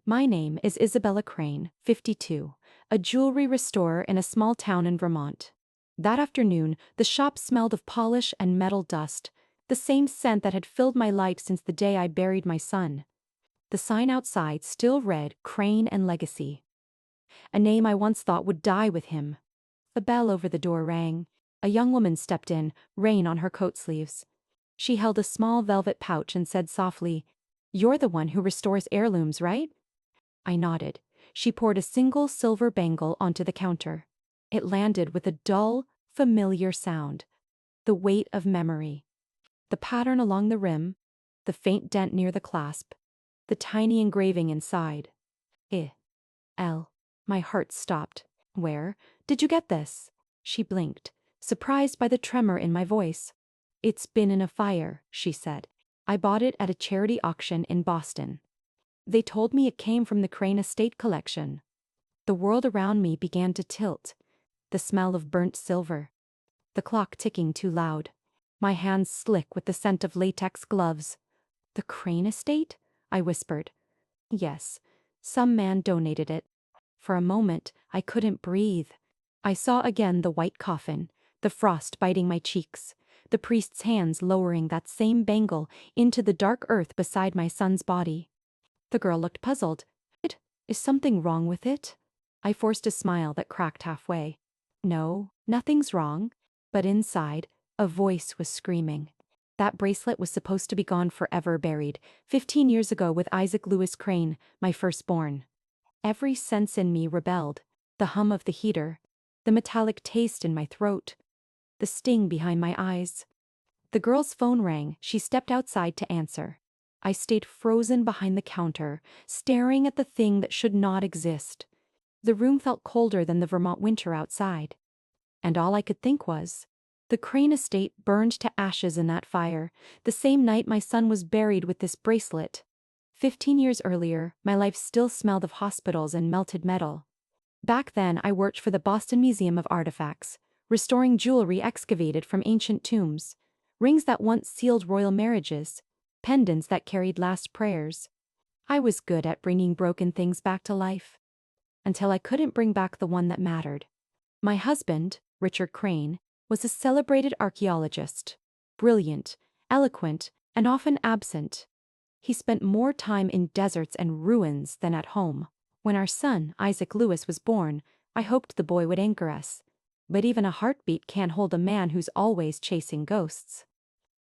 My name is Isabella Crane, 52, a jewelry restorer in a small town in Vermont. That afternoon, the shop smelled of polish and metal dust, the same scent that had filled my life since the day I buried my son. The sign outside still read Crane and Legacy, a name I once thought would die with him. The bell over the door rang. A young woman stepped in, rain on her coat sleeves. She held a small velvet pouch and said softly, "You're the one who restores heirlooms, right?" I nodded. She poured a single silver bangle onto the counter. It landed with a dull, familiar sound. The weight of memory. The pattern along the rim, the faint dent near the clasp, the tiny engraving inside. L. My heart stopped. "Where did you get this?" She blinked, surprised by the tremor in my voice. "It's been in a fire," she said. "I bought it at a charity auction in Boston. They told me it came from the Crane estate collection." The world around me began to tilt. The smell of burnt silver. The clock ticking too loud. My hands slick with the scent of latex gloves. "The Crane estate?" I whispered. "Yes, some man donated it." For a moment, I couldn't breathe. I saw again the white coffin, the frost biting my cheeks, the priest's hands lowering that same bangle into the dark earth beside my son's body. The girl looked puzzled. Is something wrong with it?" I forced a smile that cracked halfway. "No, nothing's wrong." But inside, a voice was screaming. That bracelet was supposed to be gone forever, buried 15 years ago with Isaac Lewis Crane, my firstborn. Every sense in me rebelled. The hum of the heater, the metallic taste in my throat, the sting behind my eyes. The girl's phone rang. She stepped outside to answer. I stayed frozen behind the counter, staring at the thing that should not exist. The room felt colder than the Vermont winter outside. And all I could think was, the Crane estate burned to ashes in that fire, the same night my son was buried with this bracelet. 15 years earlier, my life still smelled of hospitals and melted metal. Back then, I worked for the Boston Museum of Artifacts, restoring jewelry excavated from ancient tombs, rings that once sealed royal marriages, pendants that carried last prayers. I was good at bringing broken things back to life. Until I couldn't bring back the one that mattered. My husband, Richard Crane, was a celebrated archaeologist. Brilliant, eloquent, and often absent. He spent more time in deserts and ruins than at home. When our son, Isaac Lewis, was born, I hoped the boy would anchor us. But even a heartbeat can't hold a man who's always chasing ghosts.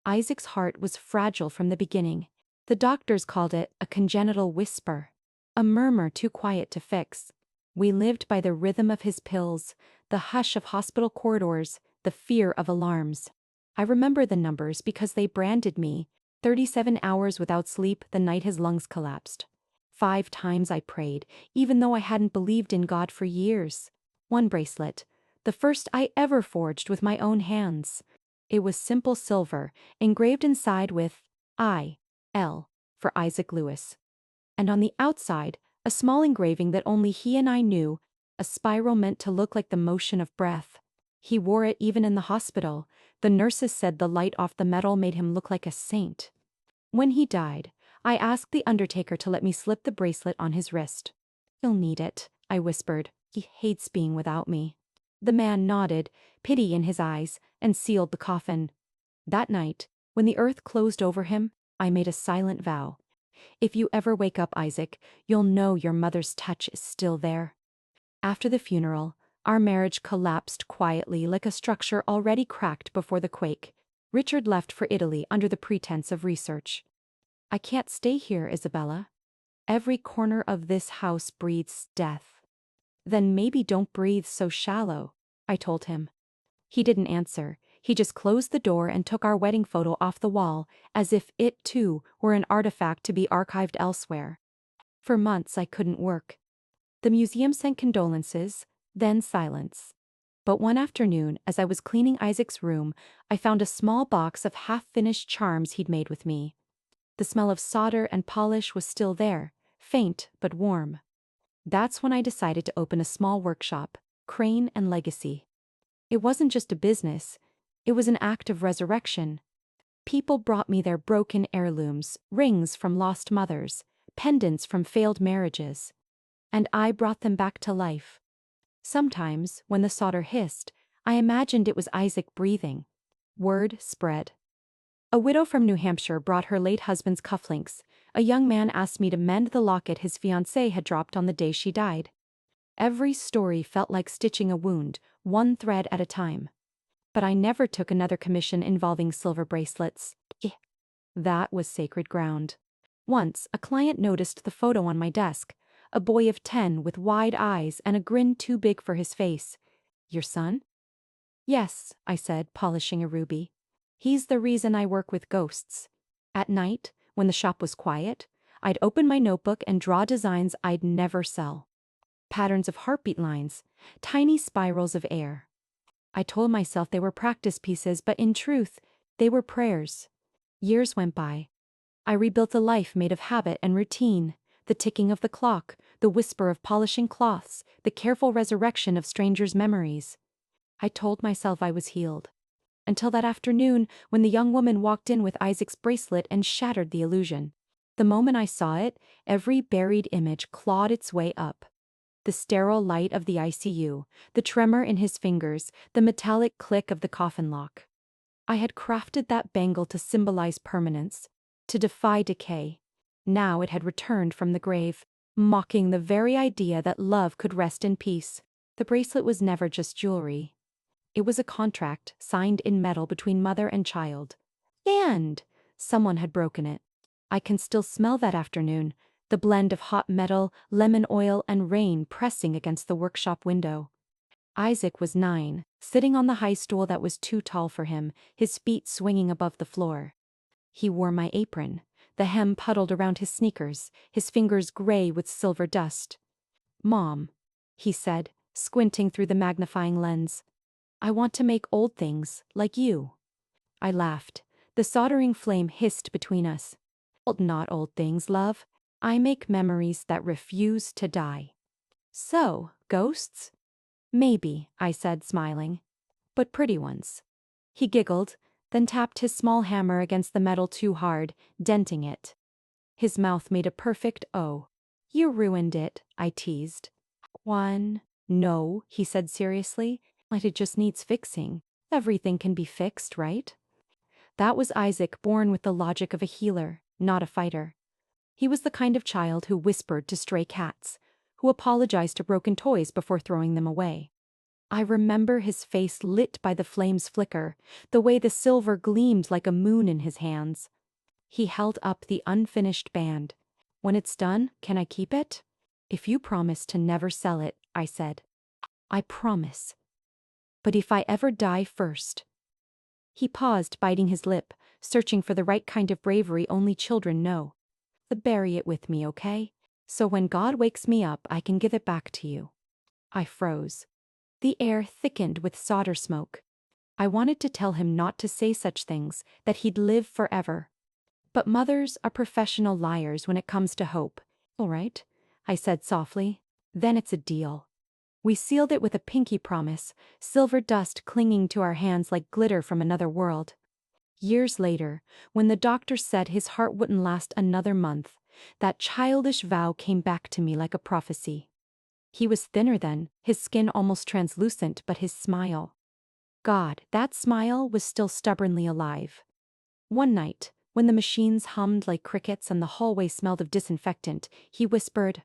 Isaac's heart was fragile from the beginning. The doctors called it a congenital whisper, a murmur too quiet to fix. We lived by the rhythm of his pills, the hush of hospital corridors, the fear of alarms. I remember the numbers because they branded me. 37 hours without sleep the night his lungs collapsed. 5 times I prayed, even though I hadn't believed in God for years. One bracelet, the first I ever forged with my own hands. It was simple silver, engraved inside with I.L. for Isaac Lewis. And on the outside, a small engraving that only he and I knew, a spiral meant to look like the motion of breath. He wore it even in the hospital. The nurses said the light off the metal made him look like a saint. When he died, I asked the undertaker to let me slip the bracelet on his wrist. "He'll need it," I whispered. "He hates being without me." The man nodded, pity in his eyes, and sealed the coffin. That night, when the earth closed over him, I made a silent vow. "If you ever wake up, Isaac, you'll know your mother's touch is still there." After the funeral, our marriage collapsed quietly like a structure already cracked before the quake. Richard left for Italy under the pretense of research. "I can't stay here, Isabella. Every corner of this house breathes death." "Then maybe don't breathe so shallow," I told him. He didn't answer. He just closed the door and took our wedding photo off the wall, as if it, too, were an artifact to be archived elsewhere. For months I couldn't work. The museum sent condolences, then silence. But one afternoon, as I was cleaning Isaac's room, I found a small box of half-finished charms he'd made with me. The smell of solder and polish was still there, faint but warm. That's when I decided to open a small workshop, Crane and Legacy. It wasn't just a business, it was an act of resurrection. People brought me their broken heirlooms, rings from lost mothers, pendants from failed marriages. And I brought them back to life. Sometimes, when the solder hissed, I imagined it was Isaac breathing. Word spread. A widow from New Hampshire brought her late husband's cufflinks. A young man asked me to mend the locket his fiancée had dropped on the day she died. Every story felt like stitching a wound, one thread at a time. But I never took another commission involving silver bracelets. That was sacred ground. Once, a client noticed the photo on my desk, a boy of 10 with wide eyes and a grin too big for his face. Your son? Yes, I said, polishing a ruby. He's the reason I work with ghosts. At night, when the shop was quiet, I'd open my notebook and draw designs I'd never sell. Patterns of heartbeat lines, tiny spirals of air. I told myself they were practice pieces, but in truth, they were prayers. Years went by. I rebuilt a life made of habit and routine, the ticking of the clock, the whisper of polishing cloths, the careful resurrection of strangers' memories. I told myself I was healed. Until that afternoon when the young woman walked in with Isaac's bracelet and shattered the illusion. The moment I saw it, every buried image clawed its way up. The sterile light of the ICU, the tremor in his fingers, the metallic click of the coffin lock. I had crafted that bangle to symbolize permanence, to defy decay. Now it had returned from the grave, mocking the very idea that love could rest in peace. The bracelet was never just jewelry. It was a contract signed in metal between mother and child. And someone had broken it. I can still smell that afternoon, the blend of hot metal, lemon oil, and rain pressing against the workshop window. Isaac was 9, sitting on the high stool that was too tall for him, his feet swinging above the floor. He wore my apron, the hem puddled around his sneakers, his fingers gray with silver dust. "Mom," he said, squinting through the magnifying lens. "I want to make old things, like you." I laughed. The soldering flame hissed between us. "Not old things, love. I make memories that refuse to die." "So, ghosts?" "Maybe," I said, smiling. "But pretty ones." He giggled, then tapped his small hammer against the metal too hard, denting it. His mouth made a perfect O. "You ruined it," I teased. "One." "No," he said seriously. "It just needs fixing. Everything can be fixed, right?" That was Isaac, born with the logic of a healer, not a fighter. He was the kind of child who whispered to stray cats, who apologized to broken toys before throwing them away. I remember his face lit by the flame's flicker, the way the silver gleamed like a moon in his hands. He held up the unfinished band. "When it's done, can I keep it?" "If you promise to never sell it," I said. "I promise. But if I ever die first." He paused, biting his lip, searching for the right kind of bravery only children know. "Bury it with me, okay? So when God wakes me up, I can give it back to you." I froze. The air thickened with solder smoke. I wanted to tell him not to say such things, that he'd live forever. But mothers are professional liars when it comes to hope. "All right," I said softly. "Then it's a deal." We sealed it with a pinky promise, silver dust clinging to our hands like glitter from another world. Years later, when the doctor said his heart wouldn't last another month, that childish vow came back to me like a prophecy. He was thinner then, his skin almost translucent, but his smile. God, that smile was still stubbornly alive. One night, when the machines hummed like crickets and the hallway smelled of disinfectant, he whispered,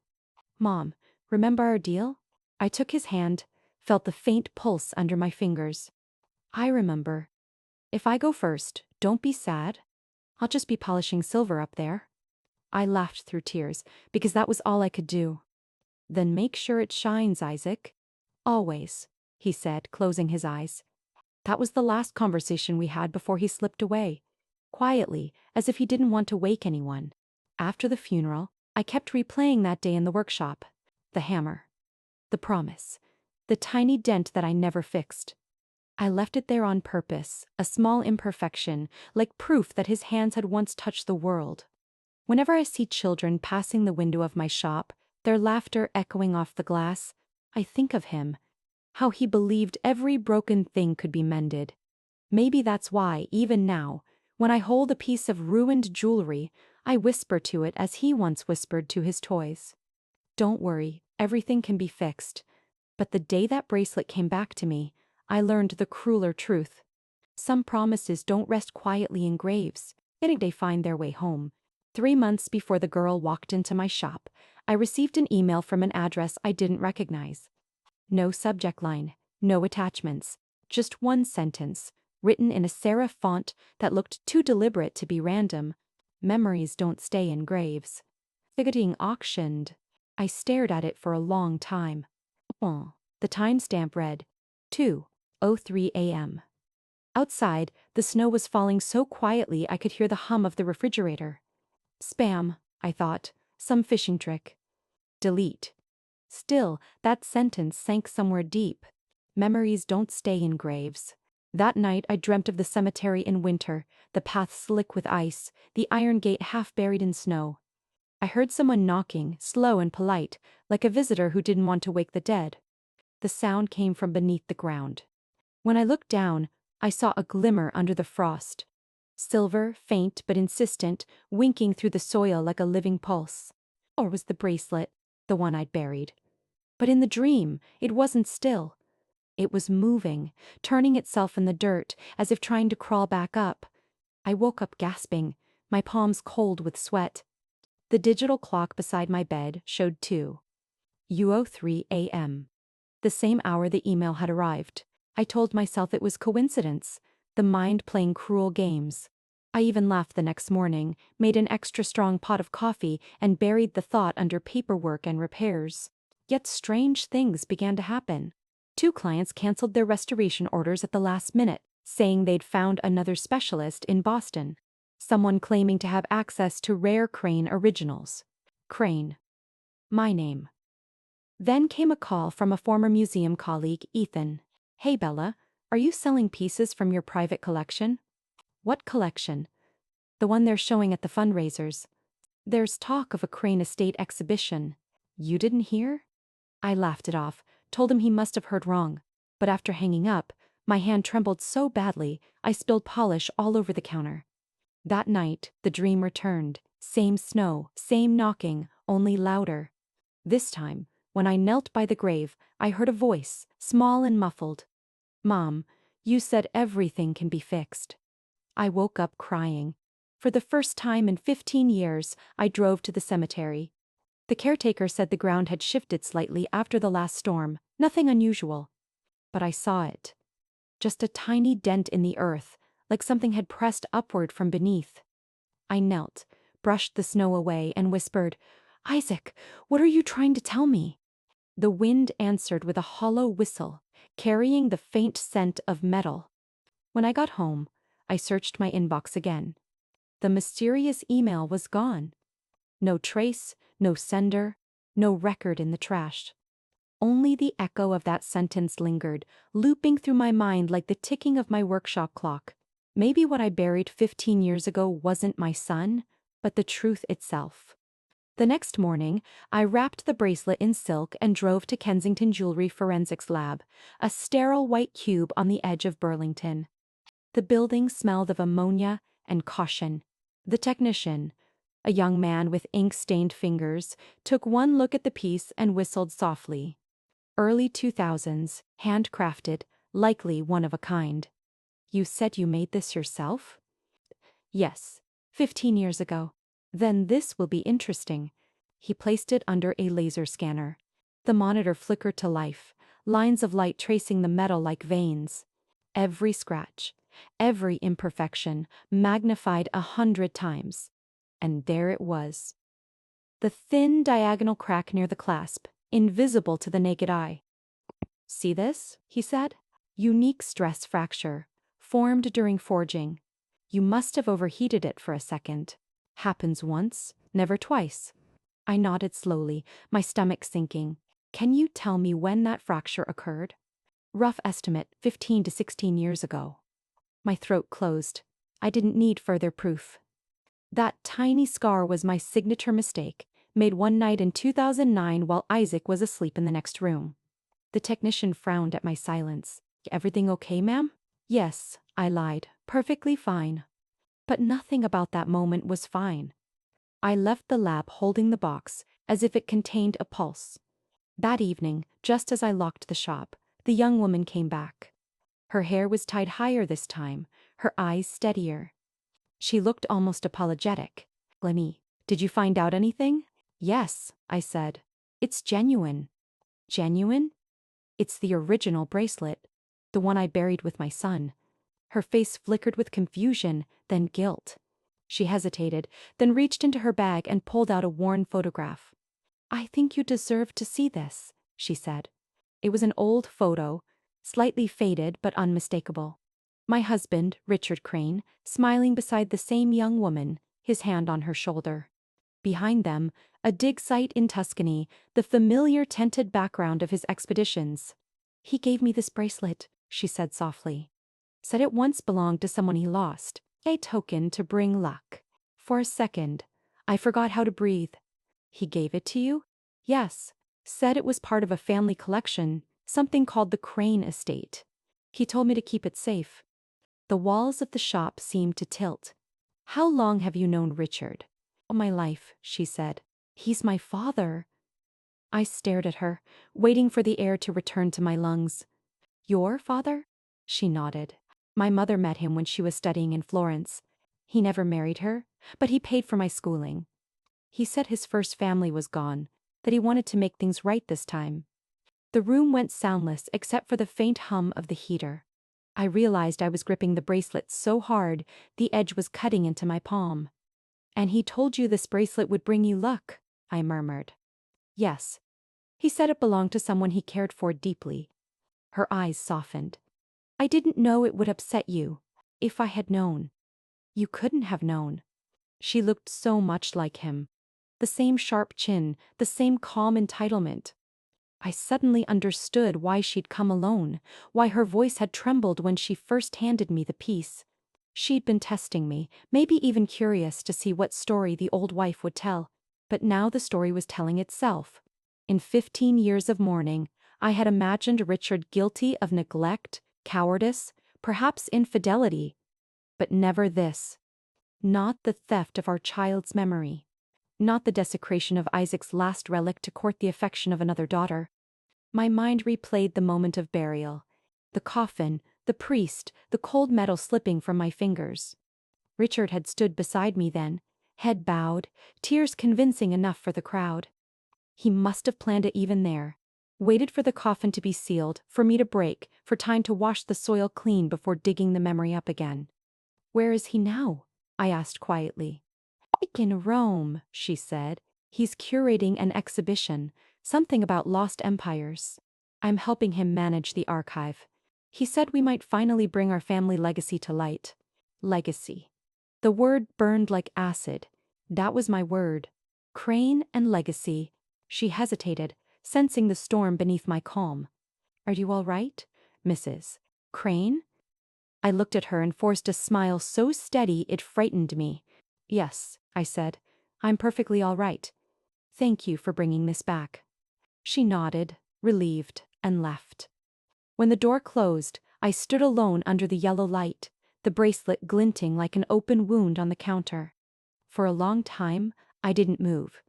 "Mom, remember our deal?" I took his hand, felt the faint pulse under my fingers. "I remember. If I go first, don't be sad. I'll just be polishing silver up there." I laughed through tears, because that was all I could do. "Then make sure it shines, Isaac." "Always," he said, closing his eyes. That was the last conversation we had before he slipped away, quietly, as if he didn't want to wake anyone. After the funeral, I kept replaying that day in the workshop. The hammer. The promise. The tiny dent that I never fixed. I left it there on purpose, a small imperfection, like proof that his hands had once touched the world. Whenever I see children passing the window of my shop, their laughter echoing off the glass, I think of him, how he believed every broken thing could be mended. Maybe that's why, even now, when I hold a piece of ruined jewelry, I whisper to it as he once whispered to his toys. Don't worry, everything can be fixed. But the day that bracelet came back to me, I learned the crueler truth. Some promises don't rest quietly in graves. They find their way home. 3 months before the girl walked into my shop, I received an email from an address I didn't recognize. No subject line, no attachments, just one sentence, written in a serif font that looked too deliberate to be random. Memories don't stay in graves. Getting auctioned. I stared at it for a long time. The timestamp read 2:03 a.m. Outside, the snow was falling so quietly I could hear the hum of the refrigerator. Spam, I thought, some phishing trick. Delete. Still, that sentence sank somewhere deep. Memories don't stay in graves. That night I dreamt of the cemetery in winter, the path slick with ice, the iron gate half buried in snow. I heard someone knocking, slow and polite, like a visitor who didn't want to wake the dead. The sound came from beneath the ground. When I looked down, I saw a glimmer under the frost. Silver, faint but insistent, winking through the soil like a living pulse. Or was the bracelet, the one I'd buried? But in the dream, it wasn't still. It was moving, turning itself in the dirt, as if trying to crawl back up. I woke up gasping, my palms cold with sweat. The digital clock beside my bed showed 2:03 a.m. The same hour the email had arrived. I told myself it was coincidence, the mind playing cruel games. I even laughed the next morning, made an extra strong pot of coffee, and buried the thought under paperwork and repairs. Yet strange things began to happen. 2 clients canceled their restoration orders at the last minute, saying they'd found another specialist in Boston. Someone claiming to have access to rare Crane originals. Crane. My name. Then came a call from a former museum colleague, Ethan. Hey Bella, are you selling pieces from your private collection? What collection? The one they're showing at the fundraisers. There's talk of a Crane estate exhibition. You didn't hear? I laughed it off, told him he must have heard wrong. But after hanging up, my hand trembled so badly, I spilled polish all over the counter. That night, the dream returned. Same snow, same knocking, only louder. This time, when I knelt by the grave, I heard a voice, small and muffled. Mom, you said everything can be fixed. I woke up crying. For the first time in 15 years, I drove to the cemetery. The caretaker said the ground had shifted slightly after the last storm, nothing unusual. But I saw it. Just a tiny dent in the earth, like something had pressed upward from beneath. I knelt, brushed the snow away, and whispered, Isaac, what are you trying to tell me? The wind answered with a hollow whistle, carrying the faint scent of metal. When I got home, I searched my inbox again. The mysterious email was gone. No trace, no sender, no record in the trash. Only the echo of that sentence lingered, looping through my mind like the ticking of my workshop clock. Maybe what I buried 15 years ago wasn't my son, but the truth itself. The next morning, I wrapped the bracelet in silk and drove to Kensington Jewelry Forensics Lab, a sterile white cube on the edge of Burlington. The building smelled of ammonia and caution. The technician, a young man with ink-stained fingers, took one look at the piece and whistled softly. Early 2000s, handcrafted, likely one of a kind. You said you made this yourself? Yes, 15 years ago. Then this will be interesting. He placed it under a laser scanner. The monitor flickered to life, lines of light tracing the metal like veins. Every scratch, every imperfection, magnified 100 times. And there it was. The thin diagonal crack near the clasp, invisible to the naked eye. See this? He said. Unique stress fracture, formed during forging. You must have overheated it for a second. Happens once, never twice. I nodded slowly, my stomach sinking. Can you tell me when that fracture occurred? Rough estimate, 15 to 16 years ago. My throat closed. I didn't need further proof. That tiny scar was my signature mistake, made one night in 2009 while Isaac was asleep in the next room. The technician frowned at my silence. Everything okay, ma'am? Yes, I lied. Perfectly fine. But nothing about that moment was fine. I left the lab holding the box, as if it contained a pulse. That evening, just as I locked the shop, the young woman came back. Her hair was tied higher this time, her eyes steadier. She looked almost apologetic. "Lenny, did you find out anything?" "Yes," I said. "It's genuine." "Genuine?" "It's the original bracelet. The one I buried with my son." Her face flickered with confusion, then guilt. She hesitated, then reached into her bag and pulled out a worn photograph. "I think you deserve to see this," she said. It was an old photo, slightly faded but unmistakable. My husband, Richard Crane, smiling beside the same young woman, his hand on her shoulder. Behind them, a dig site in Tuscany, the familiar tented background of his expeditions. "He gave me this bracelet," she said softly. "Said it once belonged to someone he lost, a token to bring luck." For a second, I forgot how to breathe. "He gave it to you?" "Yes. Said it was part of a family collection, something called the Crane Estate. He told me to keep it safe." The walls of the shop seemed to tilt. "How long have you known Richard?" "All my life," she said. "He's my father." I stared at her, waiting for the air to return to my lungs. "Your father?" She nodded. "My mother met him when she was studying in Florence. He never married her, but he paid for my schooling. He said his first family was gone, that he wanted to make things right this time." The room went soundless except for the faint hum of the heater. I realized I was gripping the bracelet so hard, the edge was cutting into my palm. "And he told you this bracelet would bring you luck," I murmured. "Yes. He said it belonged to someone he cared for deeply." Her eyes softened. "I didn't know it would upset you. If I had known." "You couldn't have known." She looked so much like him. The same sharp chin, the same calm entitlement. I suddenly understood why she'd come alone, why her voice had trembled when she first handed me the piece. She'd been testing me, maybe even curious to see what story the old wife would tell. But now the story was telling itself. In 15 years of mourning, I had imagined Richard guilty of neglect, cowardice, perhaps infidelity. But never this. Not the theft of our child's memory. Not the desecration of Isaac's last relic to court the affection of another daughter. My mind replayed the moment of burial. The coffin, the priest, the cold metal slipping from my fingers. Richard had stood beside me then, head bowed, tears convincing enough for the crowd. He must have planned it even there. Waited for the coffin to be sealed, for me to break, for time to wash the soil clean before digging the memory up again. "Where is he now?" I asked quietly. "In Rome," she said. "He's curating an exhibition, something about lost empires. I'm helping him manage the archive. He said we might finally bring our family legacy to light." Legacy. The word burned like acid. That was my word. Crane and legacy. She hesitated, sensing the storm beneath my calm. "Are you all right, Mrs. Crane?" I looked at her and forced a smile so steady it frightened me. "Yes," I said. "I'm perfectly all right. Thank you for bringing this back." She nodded, relieved, and left. When the door closed, I stood alone under the yellow light, the bracelet glinting like an open wound on the counter. For a long time, I didn't move.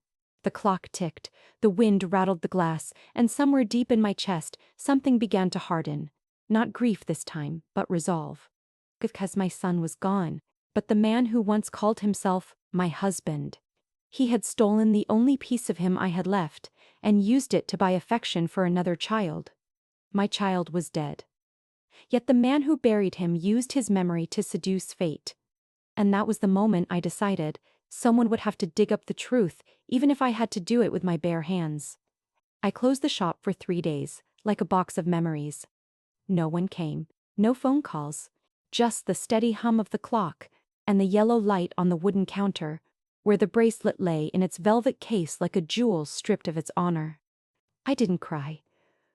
The clock ticked, the wind rattled the glass, and somewhere deep in my chest, something began to harden. Not grief this time, but resolve. Because my son was gone, but the man who once called himself my husband. He had stolen the only piece of him I had left, and used it to buy affection for another child. My child was dead. Yet the man who buried him used his memory to seduce fate. And that was the moment I decided someone would have to dig up the truth, even if I had to do it with my bare hands. I closed the shop for 3 days, like a box of memories. No one came, no phone calls, just the steady hum of the clock and the yellow light on the wooden counter, where the bracelet lay in its velvet case like a jewel stripped of its honor. I didn't cry.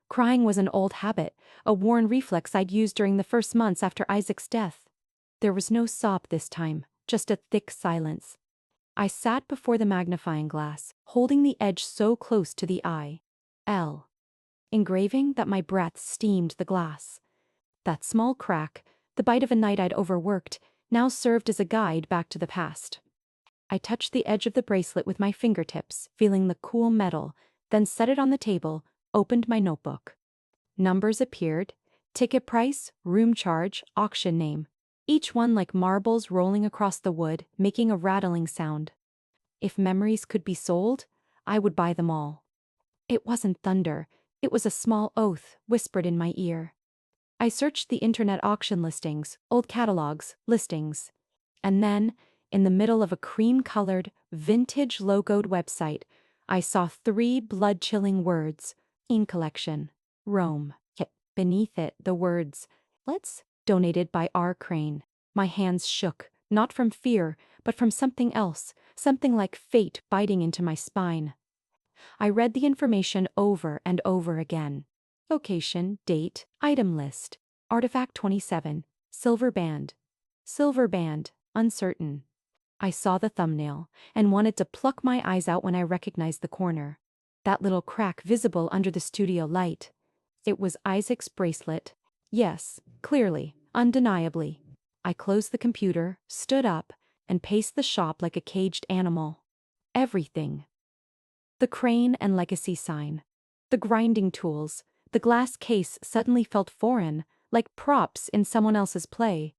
Crying was an old habit, a worn reflex I'd used during the first months after Isaac's death. There was no sob this time, just a thick silence. I sat before the magnifying glass, holding the edge so close to the eye. L. Engraving that my breath steamed the glass. That small crack, the bite of a night I'd overworked, now served as a guide back to the past. I touched the edge of the bracelet with my fingertips, feeling the cool metal, then set it on the table, opened my notebook. Numbers appeared: ticket price, room charge, auction name. Each one like marbles rolling across the wood, making a rattling sound. If memories could be sold, I would buy them all. It wasn't thunder, it was a small oath whispered in my ear. I searched the internet auction listings, old catalogs, listings. And then, in the middle of a cream-colored, vintage-logoed website, I saw 3 blood-chilling words: in collection, Rome. Yet beneath it, the words, "Let's," donated by R. Crane. My hands shook, not from fear, but from something else, something like fate biting into my spine. I read the information over and over again. Location, date, item list. Artifact 27, silver band. Silver band, uncertain. I saw the thumbnail, and wanted to pluck my eyes out when I recognized the corner. That little crack visible under the studio light. It was Isaac's bracelet. Yes, clearly, undeniably. I closed the computer, stood up, and paced the shop like a caged animal. Everything. The crane and legacy sign. The grinding tools. The glass case suddenly felt foreign, like props in someone else's play.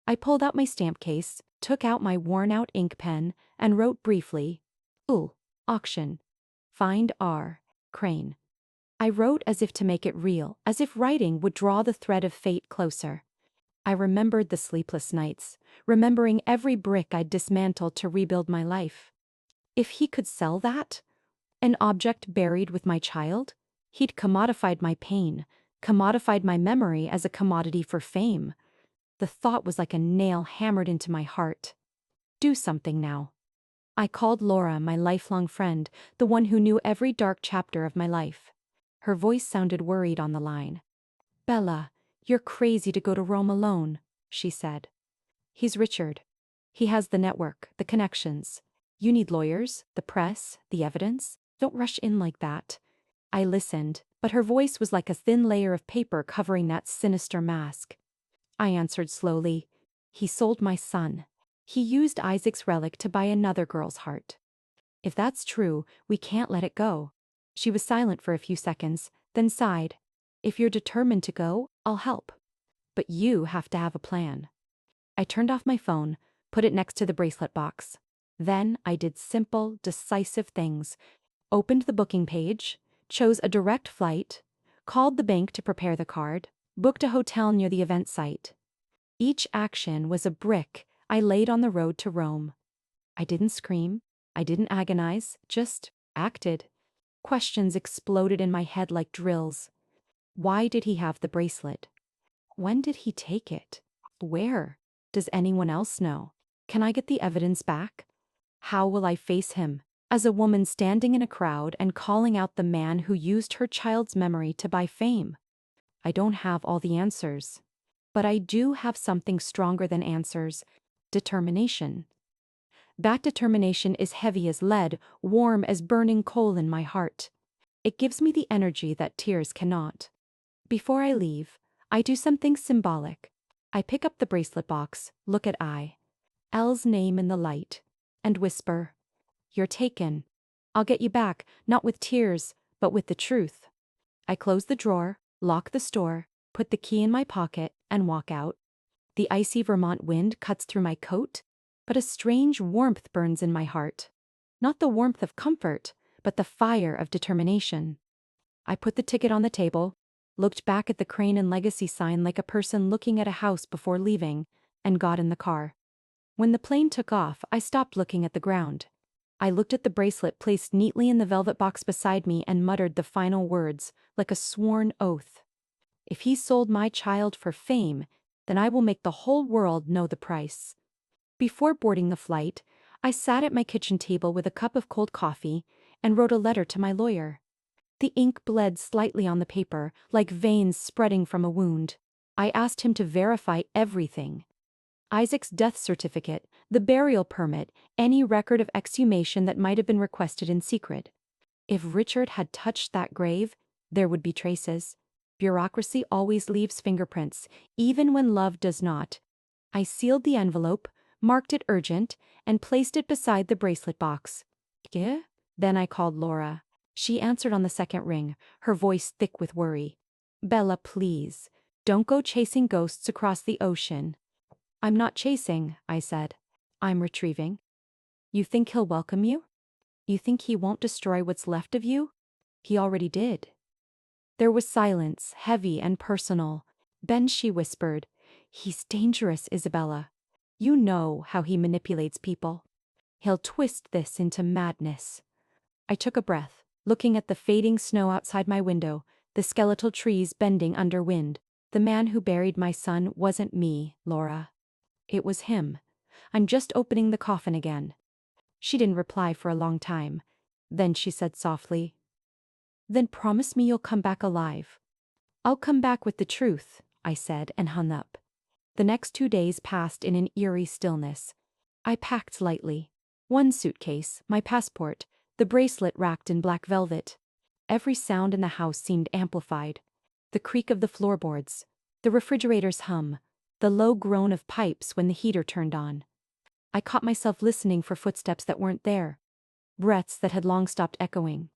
I pulled out my stamp case, took out my worn-out ink pen, and wrote briefly, "Ooh, auction. Find R. Crane." I wrote as if to make it real, as if writing would draw the thread of fate closer. I remembered the sleepless nights, remembering every brick I'd dismantled to rebuild my life. If he could sell that, an object buried with my child, he'd commodified my pain, commodified my memory as a commodity for fame. The thought was like a nail hammered into my heart. Do something now. I called Laura, my lifelong friend, the one who knew every dark chapter of my life. Her voice sounded worried on the line. "Bella, you're crazy to go to Rome alone," she said. "He's Richard. He has the network, the connections. You need lawyers, the press, the evidence. Don't rush in like that." I listened, but her voice was like a thin layer of paper covering that sinister mask. I answered slowly, "He sold my son. He used Isaac's relic to buy another girl's heart. If that's true, we can't let it go." She was silent for a few seconds, then sighed. "If you're determined to go, I'll help. But you have to have a plan." I turned off my phone, put it next to the bracelet box. Then I did simple, decisive things. Opened the booking page, chose a direct flight, called the bank to prepare the card, booked a hotel near the event site. Each action was a brick I laid on the road to Rome. I didn't scream, I didn't agonize, just acted. Questions exploded in my head like drills. Why did he have the bracelet? When did he take it? Where? Does anyone else know? Can I get the evidence back? How will I face him, as a woman standing in a crowd and calling out the man who used her child's memory to buy fame? I don't have all the answers. But I do have something stronger than answers: determination. That determination is heavy as lead, warm as burning coal in my heart. It gives me the energy that tears cannot. Before I leave, I do something symbolic. I pick up the bracelet box, look at L's name in the light, and whisper, "You're taken. I'll get you back, not with tears, but with the truth." I close the drawer, lock the store, put the key in my pocket, and walk out. The icy Vermont wind cuts through my coat, but a strange warmth burns in my heart. Not the warmth of comfort, but the fire of determination. I put the ticket on the table, looked back at the Crane and Legacy sign like a person looking at a house before leaving, and got in the car. When the plane took off, I stopped looking at the ground. I looked at the bracelet placed neatly in the velvet box beside me and muttered the final words, like a sworn oath. If he sold my child for fame, then I will make the whole world know the price. Before boarding the flight, I sat at my kitchen table with a cup of cold coffee and wrote a letter to my lawyer. The ink bled slightly on the paper, like veins spreading from a wound. I asked him to verify everything: Isaac's death certificate, the burial permit, any record of exhumation that might have been requested in secret. If Richard had touched that grave, there would be traces. Bureaucracy always leaves fingerprints, even when love does not. I sealed the envelope, marked it urgent, and placed it beside the bracelet box. "Yeah?" Then I called Laura. She answered on the second ring, her voice thick with worry. "Bella, please. Don't go chasing ghosts across the ocean." "I'm not chasing," I said. "I'm retrieving." "You think he'll welcome you? You think he won't destroy what's left of you? He already did." There was silence, heavy and personal. "Ben," she whispered, "he's dangerous, Isabella. You know how he manipulates people. He'll twist this into madness." I took a breath, looking at the fading snow outside my window, the skeletal trees bending under wind. The man who buried my son wasn't me, Laura. It was him. "I'm just opening the coffin again." She didn't reply for a long time. Then she said softly, "Then promise me you'll come back alive." "I'll come back with the truth," I said, and hung up. The next 2 days passed in an eerie stillness. I packed lightly. One suitcase, my passport, the bracelet wrapped in black velvet. Every sound in the house seemed amplified. The creak of the floorboards, the refrigerator's hum, the low groan of pipes when the heater turned on. I caught myself listening for footsteps that weren't there, breaths that had long stopped echoing.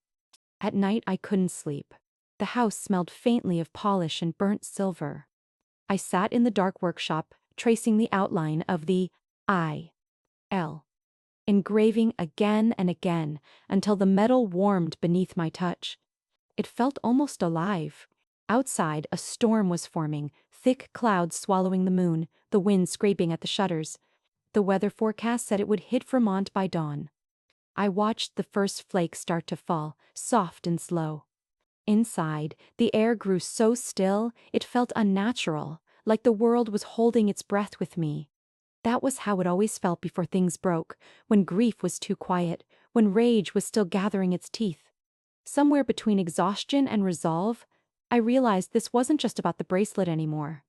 At night I couldn't sleep. The house smelled faintly of polish and burnt silver. I sat in the dark workshop, tracing the outline of the I.L. engraving again and again until the metal warmed beneath my touch. It felt almost alive. Outside, a storm was forming, thick clouds swallowing the moon, the wind scraping at the shutters. The weather forecast said it would hit Vermont by dawn. I watched the first flakes start to fall, soft and slow. Inside, the air grew so still, it felt unnatural, like the world was holding its breath with me. That was how it always felt before things broke, when grief was too quiet, when rage was still gathering its teeth. Somewhere between exhaustion and resolve, I realized this wasn't just about the bracelet anymore.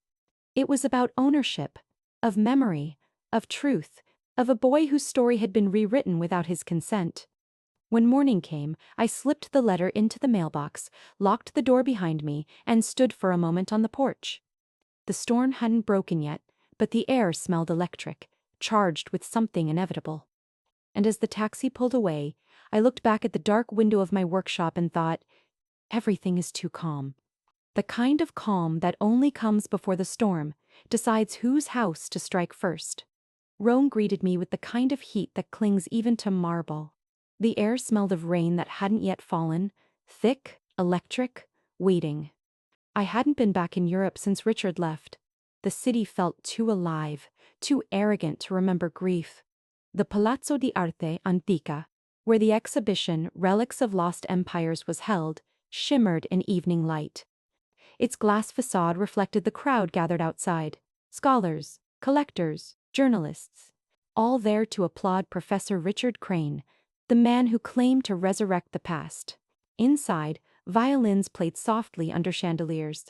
It was about ownership, of memory, of truth, of a boy whose story had been rewritten without his consent. When morning came, I slipped the letter into the mailbox, locked the door behind me, and stood for a moment on the porch. The storm hadn't broken yet, but the air smelled electric, charged with something inevitable. And as the taxi pulled away, I looked back at the dark window of my workshop and thought, everything is too calm. The kind of calm that only comes before the storm, decides whose house to strike first. Rome greeted me with the kind of heat that clings even to marble. The air smelled of rain that hadn't yet fallen, thick, electric, waiting. I hadn't been back in Europe since Richard left. The city felt too alive, too arrogant to remember grief. The Palazzo di Arte Antica, where the exhibition Relics of Lost Empires was held, shimmered in evening light. Its glass facade reflected the crowd gathered outside, scholars, collectors, journalists, all there to applaud Professor Richard Crane, the man who claimed to resurrect the past. Inside, violins played softly under chandeliers.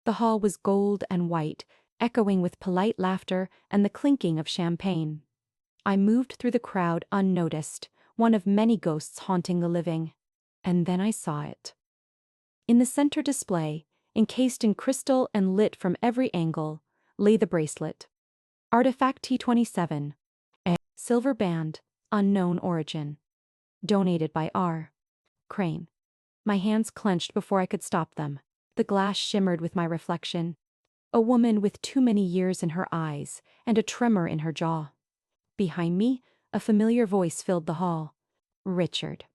The hall was gold and white, echoing with polite laughter and the clinking of champagne. I moved through the crowd unnoticed, one of many ghosts haunting the living. And then I saw it. In the center display, encased in crystal and lit from every angle, lay the bracelet. Artifact T27. A silver band, unknown origin. Donated by R. Crane. My hands clenched before I could stop them. The glass shimmered with my reflection. A woman with too many years in her eyes and a tremor in her jaw. Behind me, a familiar voice filled the hall. Richard.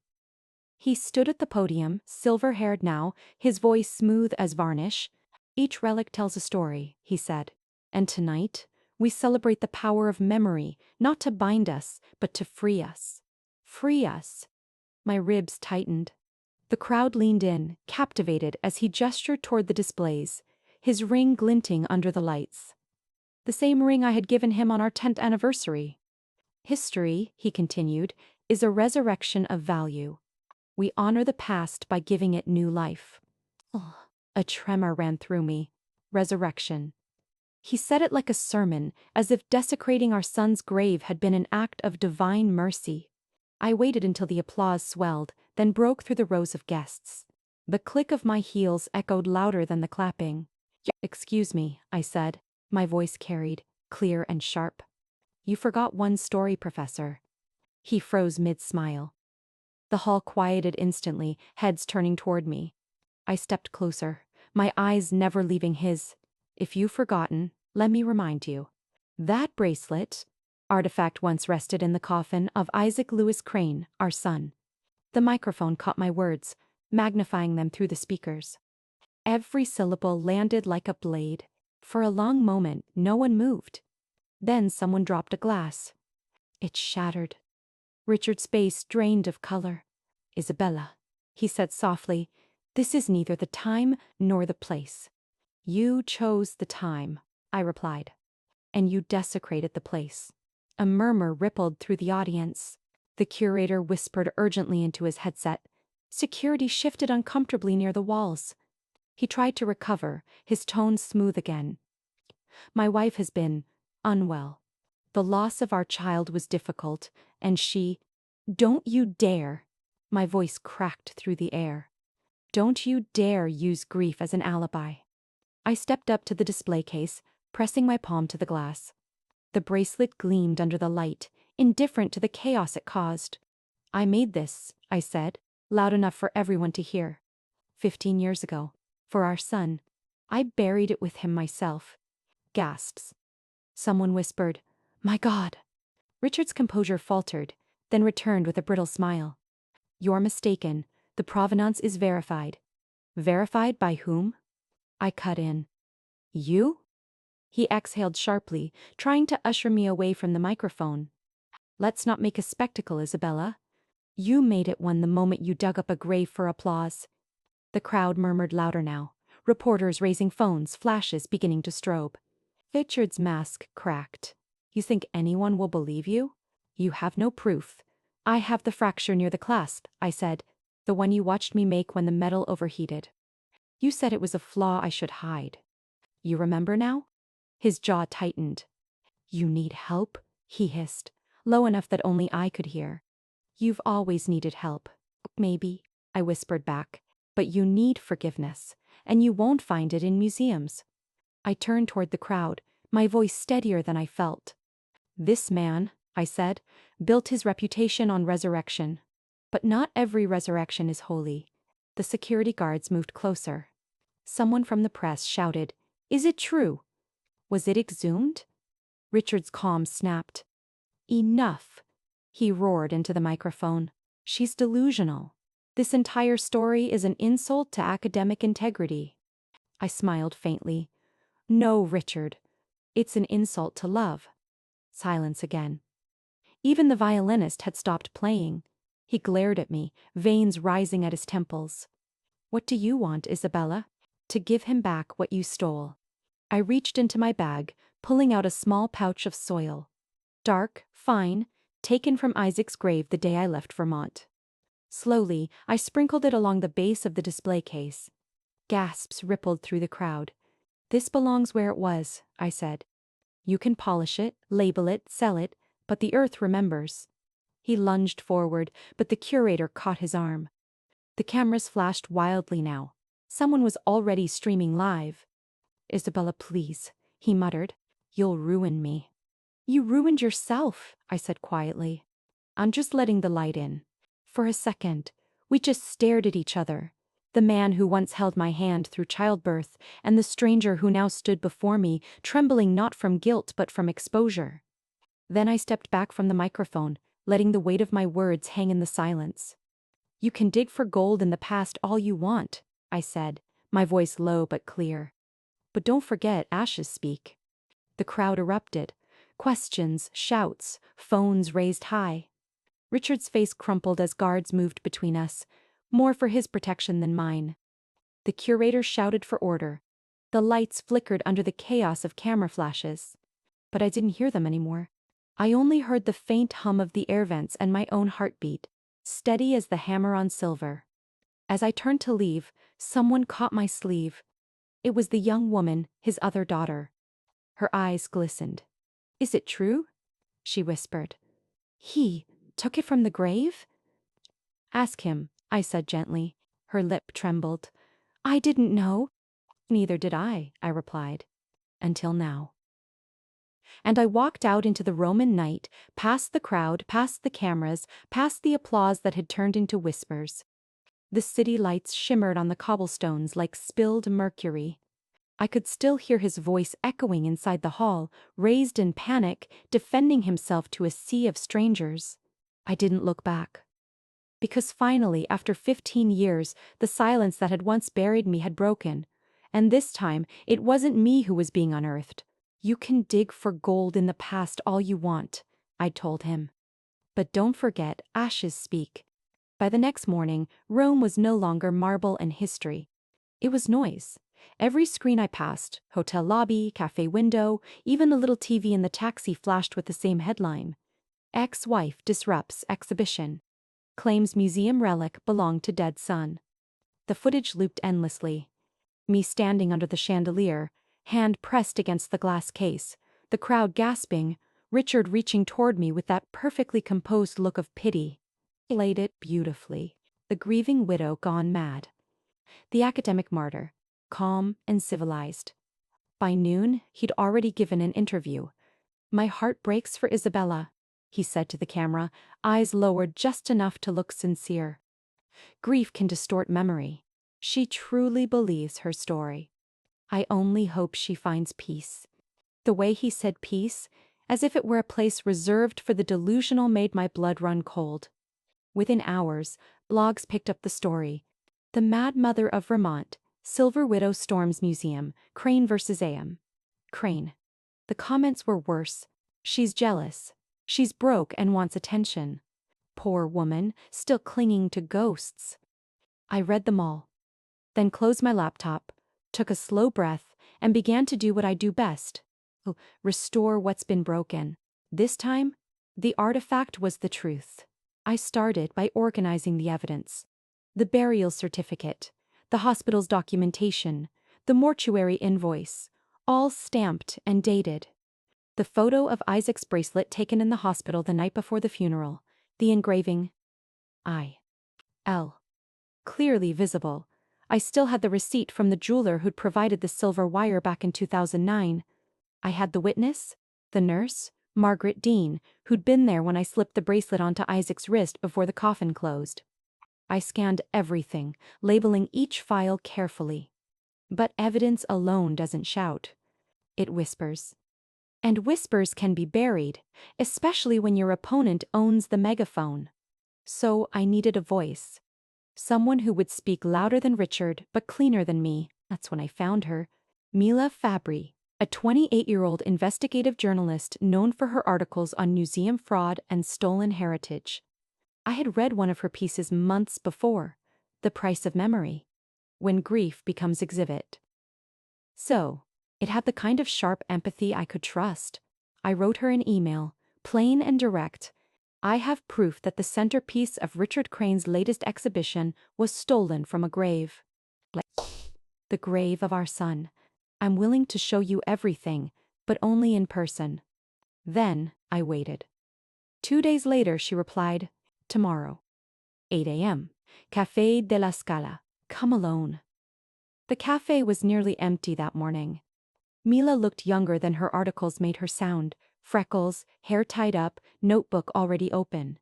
He stood at the podium, silver-haired now, his voice smooth as varnish. "Each relic tells a story," he said. "And tonight, we celebrate the power of memory, not to bind us, but to free us. Free us." My ribs tightened. The crowd leaned in, captivated as he gestured toward the displays, his ring glinting under the lights. The same ring I had given him on our 10th anniversary. "History," he continued, "is a resurrection of value. We honor the past by giving it new life." Oh, a tremor ran through me. Resurrection. He said it like a sermon, as if desecrating our son's grave had been an act of divine mercy. I waited until the applause swelled, then broke through the rows of guests. The click of my heels echoed louder than the clapping. "Excuse me," I said, my voice carried, clear and sharp. You forgot one story, Professor. He froze mid-smile. The hall quieted instantly, heads turning toward me. I stepped closer, my eyes never leaving his. If you've forgotten, let me remind you. That bracelet, artifact once rested in the coffin of Isaac Lewis Crane, our son. The microphone caught my words, magnifying them through the speakers. Every syllable landed like a blade. For a long moment, no one moved. Then someone dropped a glass. It shattered. Richard's face drained of color. Isabella, he said softly, this is neither the time nor the place. You chose the time, I replied. And you desecrated the place. A murmur rippled through the audience. The curator whispered urgently into his headset. Security shifted uncomfortably near the walls. He tried to recover, his tone smooth again. My wife has been unwell. The loss of our child was difficult, and she... Don't you dare... My voice cracked through the air. Don't you dare use grief as an alibi. I stepped up to the display case, pressing my palm to the glass. The bracelet gleamed under the light, indifferent to the chaos it caused. I made this, I said, loud enough for everyone to hear. 15 years ago, for our son. I buried it with him myself. Gasps. Someone whispered, My God. Richard's composure faltered, then returned with a brittle smile. You're mistaken. The provenance is verified. Verified by whom? I cut in. You? He exhaled sharply, trying to usher me away from the microphone. Let's not make a spectacle, Isabella. You made it one the moment you dug up a grave for applause. The crowd murmured louder now, reporters raising phones, flashes beginning to strobe. Richard's mask cracked. You think anyone will believe you? You have no proof. I have the fracture near the clasp, I said, the one you watched me make when the metal overheated. You said it was a flaw I should hide. You remember now? His jaw tightened. You need help, he hissed, low enough that only I could hear. You've always needed help. Maybe, I whispered back, but you need forgiveness, and you won't find it in museums. I turned toward the crowd, my voice steadier than I felt. This man, I said, built his reputation on resurrection. But not every resurrection is holy. The security guards moved closer. Someone from the press shouted, Is it true? Was it exhumed? Richard's calm snapped. Enough, he roared into the microphone. She's delusional. This entire story is an insult to academic integrity. I smiled faintly. No, Richard. It's an insult to love. Silence again. Even the violinist had stopped playing. He glared at me, veins rising at his temples. What do you want, Isabella? To give him back what you stole. I reached into my bag, pulling out a small pouch of soil. Dark, fine, taken from Isaac's grave the day I left Vermont. Slowly, I sprinkled it along the base of the display case. Gasps rippled through the crowd. This belongs where it was, I said. You can polish it, label it, sell it, but the earth remembers. He lunged forward, but the curator caught his arm. The cameras flashed wildly now. Someone was already streaming live. Isabella, please, he muttered. You'll ruin me. You ruined yourself, I said quietly. I'm just letting the light in. For a second, we just stared at each other. The man who once held my hand through childbirth, and the stranger who now stood before me, trembling not from guilt but from exposure. Then I stepped back from the microphone, letting the weight of my words hang in the silence. You can dig for gold in the past all you want, I said, my voice low but clear. But don't forget, ashes speak. The crowd erupted. Questions, shouts, phones raised high. Richard's face crumpled as guards moved between us, more for his protection than mine. The curator shouted for order. The lights flickered under the chaos of camera flashes. But I didn't hear them anymore. I only heard the faint hum of the air vents and my own heartbeat, steady as the hammer on silver. As I turned to leave, someone caught my sleeve. It was the young woman, his other daughter. Her eyes glistened. Is it true? She whispered. He took it from the grave? Ask him, I said gently. Her lip trembled. I didn't know. Neither did I replied. Until now. and I walked out into the Roman night, past the crowd, past the cameras, past the applause that had turned into whispers. The city lights shimmered on the cobblestones like spilled mercury. I could still hear his voice echoing inside the hall, raised in panic, defending himself to a sea of strangers. I didn't look back. Because finally, after 15 years, the silence that had once buried me had broken. And this time, it wasn't me who was being unearthed. You can dig for gold in the past all you want, I told him. But don't forget, ashes speak. By the next morning, Rome was no longer marble and history. It was noise. Every screen I passed, hotel lobby, cafe window, even the little TV in the taxi flashed with the same headline. Ex-wife disrupts exhibition. Claims museum relic belonged to dead son. The footage looped endlessly. Me standing under the chandelier, hand pressed against the glass case, the crowd gasping, Richard reaching toward me with that perfectly composed look of pity. He laid it beautifully. The grieving widow gone mad. The academic martyr, calm and civilized. By noon, he'd already given an interview. My heart breaks for Isabella, he said to the camera, eyes lowered just enough to look sincere. Grief can distort memory. She truly believes her story. I only hope she finds peace. The way he said peace, as if it were a place reserved for the delusional, made my blood run cold. Within hours, blogs picked up the story. The Mad Mother of Vermont, Silver Widow storms museum, Crane vs. AM. Crane. The comments were worse. She's jealous. She's broke and wants attention. Poor woman, still clinging to ghosts. I read them all. Then closed my laptop, took a slow breath, and began to do what I do best. Restore what's been broken. This time, the artifact was the truth. I started by organizing the evidence. The burial certificate, the hospital's documentation, the mortuary invoice, all stamped and dated. The photo of Isaac's bracelet taken in the hospital the night before the funeral, the engraving, I.L. clearly visible. I still had the receipt from the jeweler who'd provided the silver wire back in 2009. I had the witness, the nurse, Margaret Dean, who'd been there when I slipped the bracelet onto Isaac's wrist before the coffin closed. I scanned everything, labeling each file carefully. But evidence alone doesn't shout. It whispers. And whispers can be buried, especially when your opponent owns the megaphone. So I needed a voice. Someone who would speak louder than Richard, but cleaner than me. That's when I found her. Mila Fabry, a 28-year-old investigative journalist known for her articles on museum fraud and stolen heritage. I had read one of her pieces months before, The Price of Memory, when grief becomes exhibit. So, it had the kind of sharp empathy I could trust. I wrote her an email, plain and direct. I have proof that the centerpiece of Richard Crane's latest exhibition was stolen from a grave. The grave of our son. I'm willing to show you everything, but only in person. Then, I waited. 2 days later, she replied, tomorrow. 8 a.m. Café de la Scala. Come alone. The cafe was nearly empty that morning. Mila looked younger than her articles made her sound. Freckles, hair tied up, notebook already open.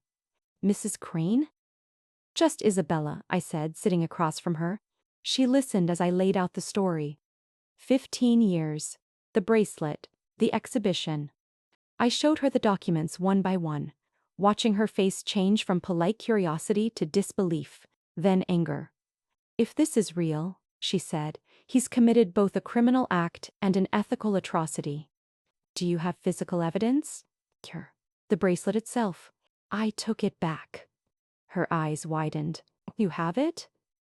Mrs. Crane? Just Isabella, I said, sitting across from her. She listened as I laid out the story. 15 years. The bracelet. The exhibition. I showed her the documents one by one, watching her face change from polite curiosity to disbelief, then anger. If this is real, she said, he's committed both a criminal act and an ethical atrocity. Do you have physical evidence? The bracelet itself. I took it back. Her eyes widened. You have it?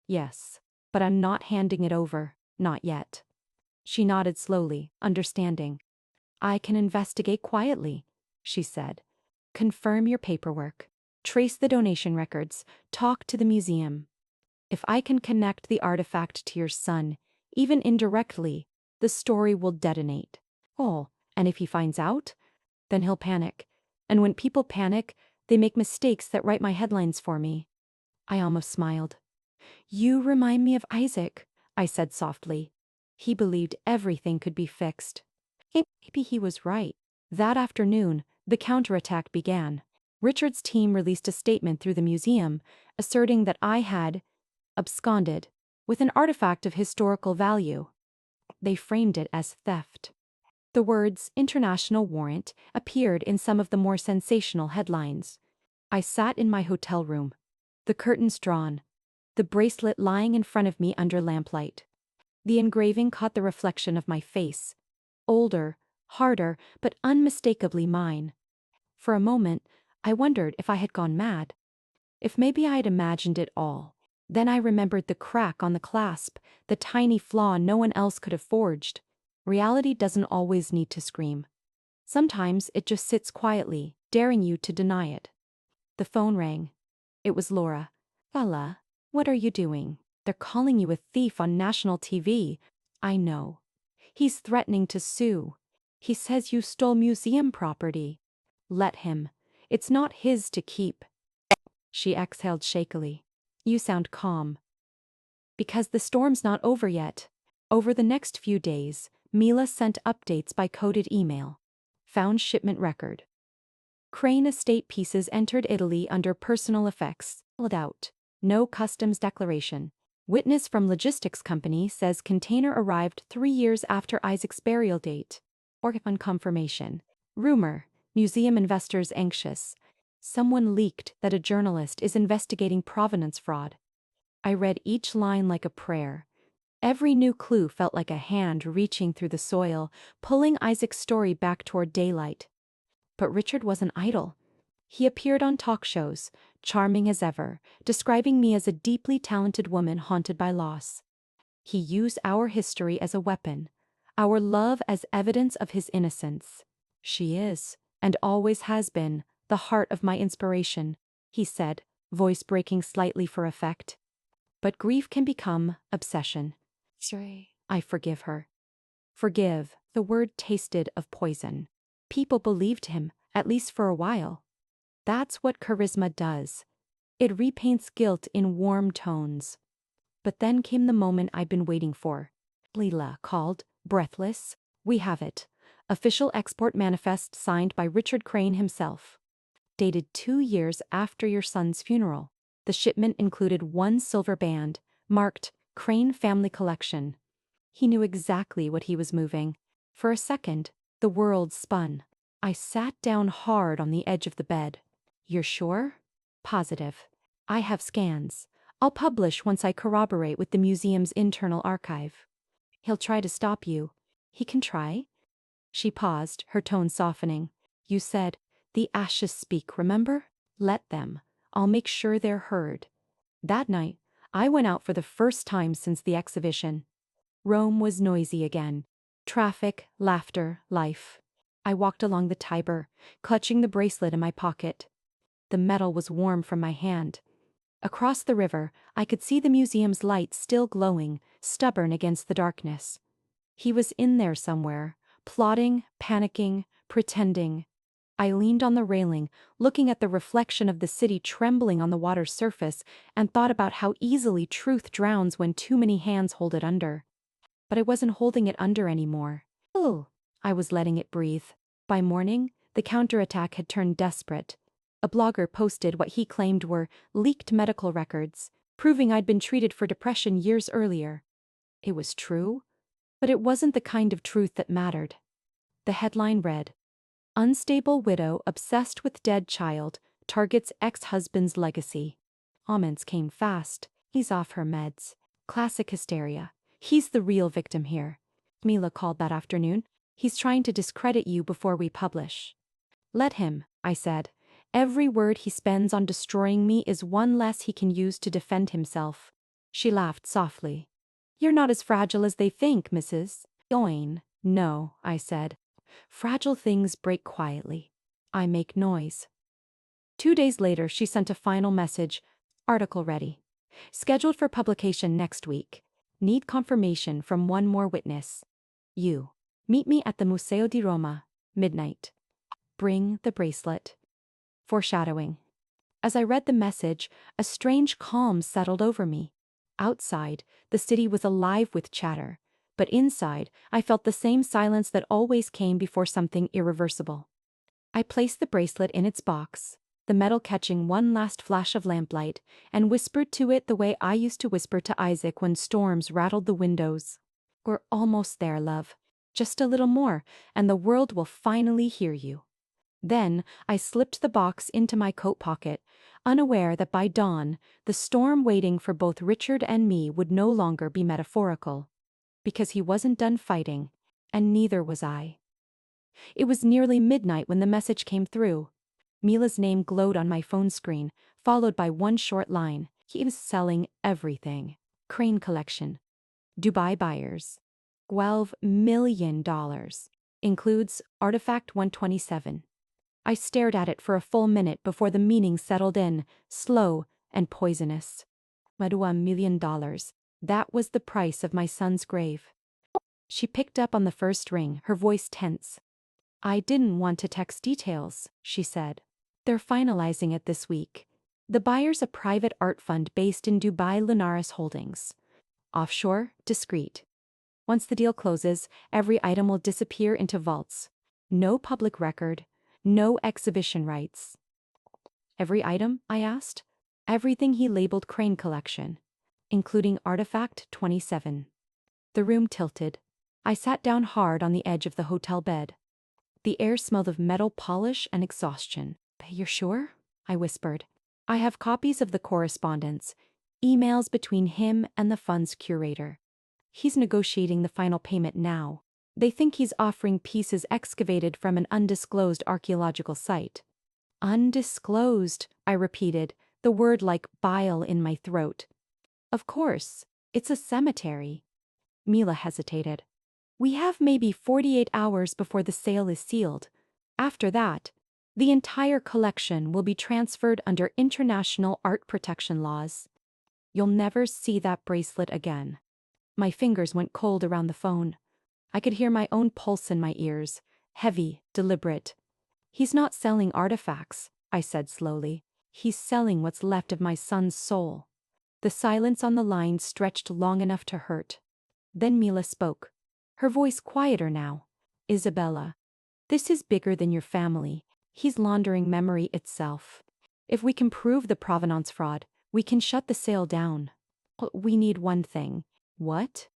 Yes, but I'm not handing it over, not yet. She nodded slowly, understanding. I can investigate quietly, she said. Confirm your paperwork. Trace the donation records. Talk to the museum. If I can connect the artifact to your son, even indirectly, the story will detonate. Oh, and if he finds out, then he'll panic. And when people panic, they make mistakes that write my headlines for me. I almost smiled. You remind me of Isaac, I said softly. He believed everything could be fixed. Maybe he was right. That afternoon, the counterattack began. Richard's team released a statement through the museum, asserting that I had absconded with an artifact of historical value. They framed it as theft. The words "international warrant" appeared in some of the more sensational headlines. I sat in my hotel room, the curtains drawn, the bracelet lying in front of me under lamplight. The engraving caught the reflection of my face. Older, harder, but unmistakably mine. For a moment, I wondered if I had gone mad. If maybe I had imagined it all. Then I remembered the crack on the clasp, the tiny flaw no one else could have forged. Reality doesn't always need to scream. Sometimes it just sits quietly, daring you to deny it. The phone rang. It was Laura. "Fala, what are you doing? They're calling you a thief on national TV. I know. He's threatening to sue. He says you stole museum property. Let him. It's not his to keep." She exhaled shakily. "You sound calm." "Because the storm's not over yet." Over the next few days, Mila sent updates by coded email. Found shipment record. Crane estate pieces entered Italy under personal effects. Filled out. No customs declaration. Witness from logistics company says container arrived 3 years after Isaac's burial date. Or on confirmation. Rumor. Museum investors anxious. Someone leaked that a journalist is investigating provenance fraud. I read each line like a prayer. Every new clue felt like a hand reaching through the soil, pulling Isaac's story back toward daylight. But Richard wasn't idle. He appeared on talk shows, charming as ever, describing me as a deeply talented woman haunted by loss. He used our history as a weapon, our love as evidence of his innocence. "She is, and always has been, the heart of my inspiration," he said, voice breaking slightly for effect. But grief can become obsession. "Sorry, I forgive her." Forgive, the word tasted of poison. People believed him, at least for a while. That's what charisma does. It repaints guilt in warm tones. But then came the moment I'd been waiting for. Leela called, breathless. "We have it. Official export manifest signed by Richard Crane himself. Dated 2 years after your son's funeral. The shipment included 1 silver band, marked Crane Family Collection." He knew exactly what he was moving. For a second, the world spun. I sat down hard on the edge of the bed. "You're sure?" "Positive. I have scans. I'll publish once I corroborate with the museum's internal archive." "He'll try to stop you." "He can try." She paused, her tone softening. "You said, 'The ashes speak,' remember? Let them. I'll make sure they're heard." That night, I went out for the first time since the exhibition. Rome was noisy again. Traffic, laughter, life. I walked along the Tiber, clutching the bracelet in my pocket. The metal was warm from my hand. Across the river, I could see the museum's lights still glowing, stubborn against the darkness. He was in there somewhere, plotting, panicking, pretending. I leaned on the railing, looking at the reflection of the city trembling on the water's surface, and thought about how easily truth drowns when too many hands hold it under. But I wasn't holding it under anymore. Oh, I was letting it breathe. By morning, the counterattack had turned desperate. A blogger posted what he claimed were leaked medical records, proving I'd been treated for depression years earlier. It was true, but it wasn't the kind of truth that mattered. The headline read, "Unstable widow obsessed with dead child targets ex-husband's legacy." Comments came fast. "He's off her meds. Classic hysteria. He's the real victim here." Mila called that afternoon. "He's trying to discredit you before we publish." "Let him," I said. "Every word he spends on destroying me is one less he can use to defend himself." She laughed softly. "You're not as fragile as they think, Mrs. Owen." "No," I said. "Fragile things break quietly. I make noise." 2 days later, she sent a final message. "Article ready. Scheduled for publication next week. Need confirmation from one more witness. You. Meet me at the Museo di Roma, midnight. Bring the bracelet." Foreshadowing. As I read the message, a strange calm settled over me. Outside, the city was alive with chatter. but inside, I felt the same silence that always came before something irreversible. I placed the bracelet in its box, the metal catching one last flash of lamplight, and whispered to it the way I used to whisper to Isaac when storms rattled the windows. "We're almost there, love. Just a little more, and the world will finally hear you." Then, I slipped the box into my coat pocket, unaware that by dawn, the storm waiting for both Richard and me would no longer be metaphorical. Because he wasn't done fighting, and neither was I. It was nearly midnight when the message came through. Mila's name glowed on my phone screen, followed by one short line. He was selling everything. Crane collection. Dubai buyers. $12 million. Includes Artifact 127. I stared at it for a full minute before the meaning settled in, slow and poisonous. $1 million. That was the price of my son's grave. She picked up on the first ring, her voice tense. "I didn't want to text details," she said. "They're finalizing it this week. The buyer's a private art fund based in Dubai Lunaris Holdings. Offshore, discreet. Once the deal closes, every item will disappear into vaults. No public record, no exhibition rights." "Every item?" I asked. "Everything he labeled Crane Collection, including Artifact 27. The room tilted. I sat down hard on the edge of the hotel bed. The air smelled of metal polish and exhaustion. "You're sure?" I whispered. "I have copies of the correspondence, emails between him and the fund's curator. He's negotiating the final payment now. They think he's offering pieces excavated from an undisclosed archaeological site." "Undisclosed," I repeated, the word like bile in my throat. "Of course, it's a cemetery." Mila hesitated. "We have maybe 48 hours before the sale is sealed. After that, the entire collection will be transferred under international art protection laws. You'll never see that bracelet again." My fingers went cold around the phone. I could hear my own pulse in my ears, heavy, deliberate. "He's not selling artifacts," I said slowly. "He's selling what's left of my son's soul." The silence on the line stretched long enough to hurt. Then Mila spoke, her voice quieter now. "Isabella, this is bigger than your family. He's laundering memory itself. If we can prove the provenance fraud, we can shut the sale down. We need one thing." "What?"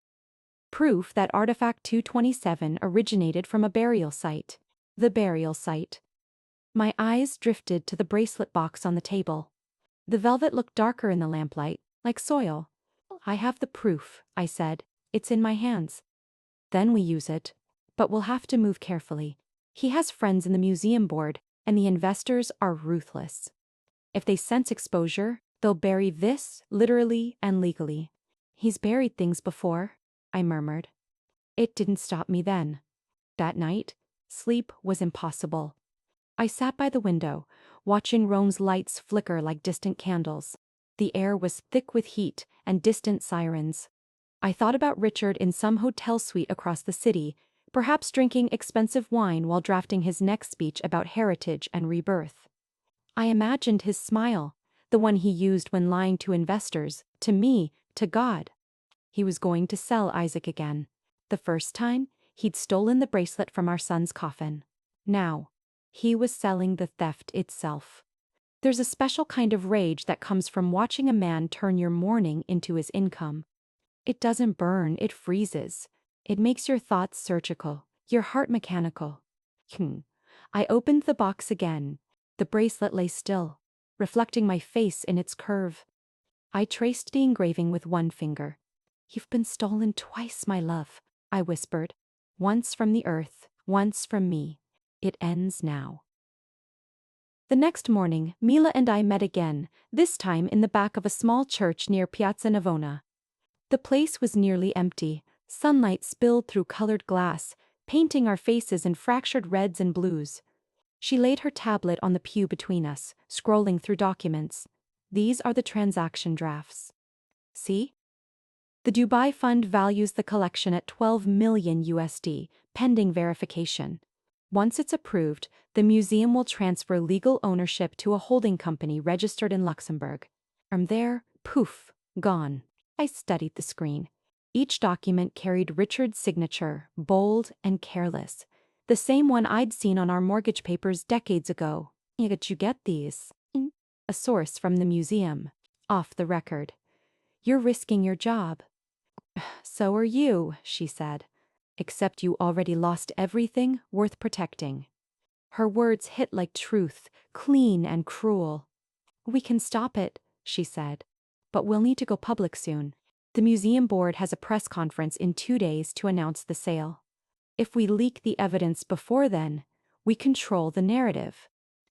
"Proof that Artifact 227 originated from a burial site. The burial site." My eyes drifted to the bracelet box on the table. The velvet looked darker in the lamplight, like soil. "I have the proof," I said. "It's in my hands. Then we use it. But we'll have to move carefully. He has friends in the museum board, and the investors are ruthless. If they sense exposure, they'll bury this, literally and legally." "He's buried things before," I murmured. It didn't stop me then. That night, sleep was impossible. I sat by the window, watching Rome's lights flicker like distant candles. The air was thick with heat and distant sirens. I thought about Richard in some hotel suite across the city, perhaps drinking expensive wine while drafting his next speech about heritage and rebirth. I imagined his smile, the one he used when lying to investors, to me, to God. He was going to sell Isaac again. The first time, he'd stolen the bracelet from our son's coffin. Now, he was selling the theft itself. There's a special kind of rage that comes from watching a man turn your mourning into his income. It doesn't burn, it freezes. It makes your thoughts surgical, your heart mechanical. I opened the box again. The bracelet lay still, reflecting my face in its curve. I traced the engraving with one finger. "You've been stolen twice, my love," I whispered. "Once from the earth, once from me. It ends now." The next morning, Mila and I met again, this time in the back of a small church near Piazza Navona. The place was nearly empty. Sunlight spilled through colored glass, painting our faces in fractured reds and blues. She laid her tablet on the pew between us, scrolling through documents. "These are the transaction drafts. See? The Dubai fund values the collection at 12 million USD, pending verification. Once it's approved, the museum will transfer legal ownership to a holding company registered in Luxembourg. From there, poof, gone." I studied the screen. Each document carried Richard's signature, bold and careless. The same one I'd seen on our mortgage papers decades ago. Did you get these? A source from the museum. Off the record. You're risking your job. So are you, she said. Except you already lost everything worth protecting. Her words hit like truth, clean and cruel. We can stop it, she said. But we'll need to go public soon. The museum board has a press conference in 2 days to announce the sale. If we leak the evidence before then, we control the narrative.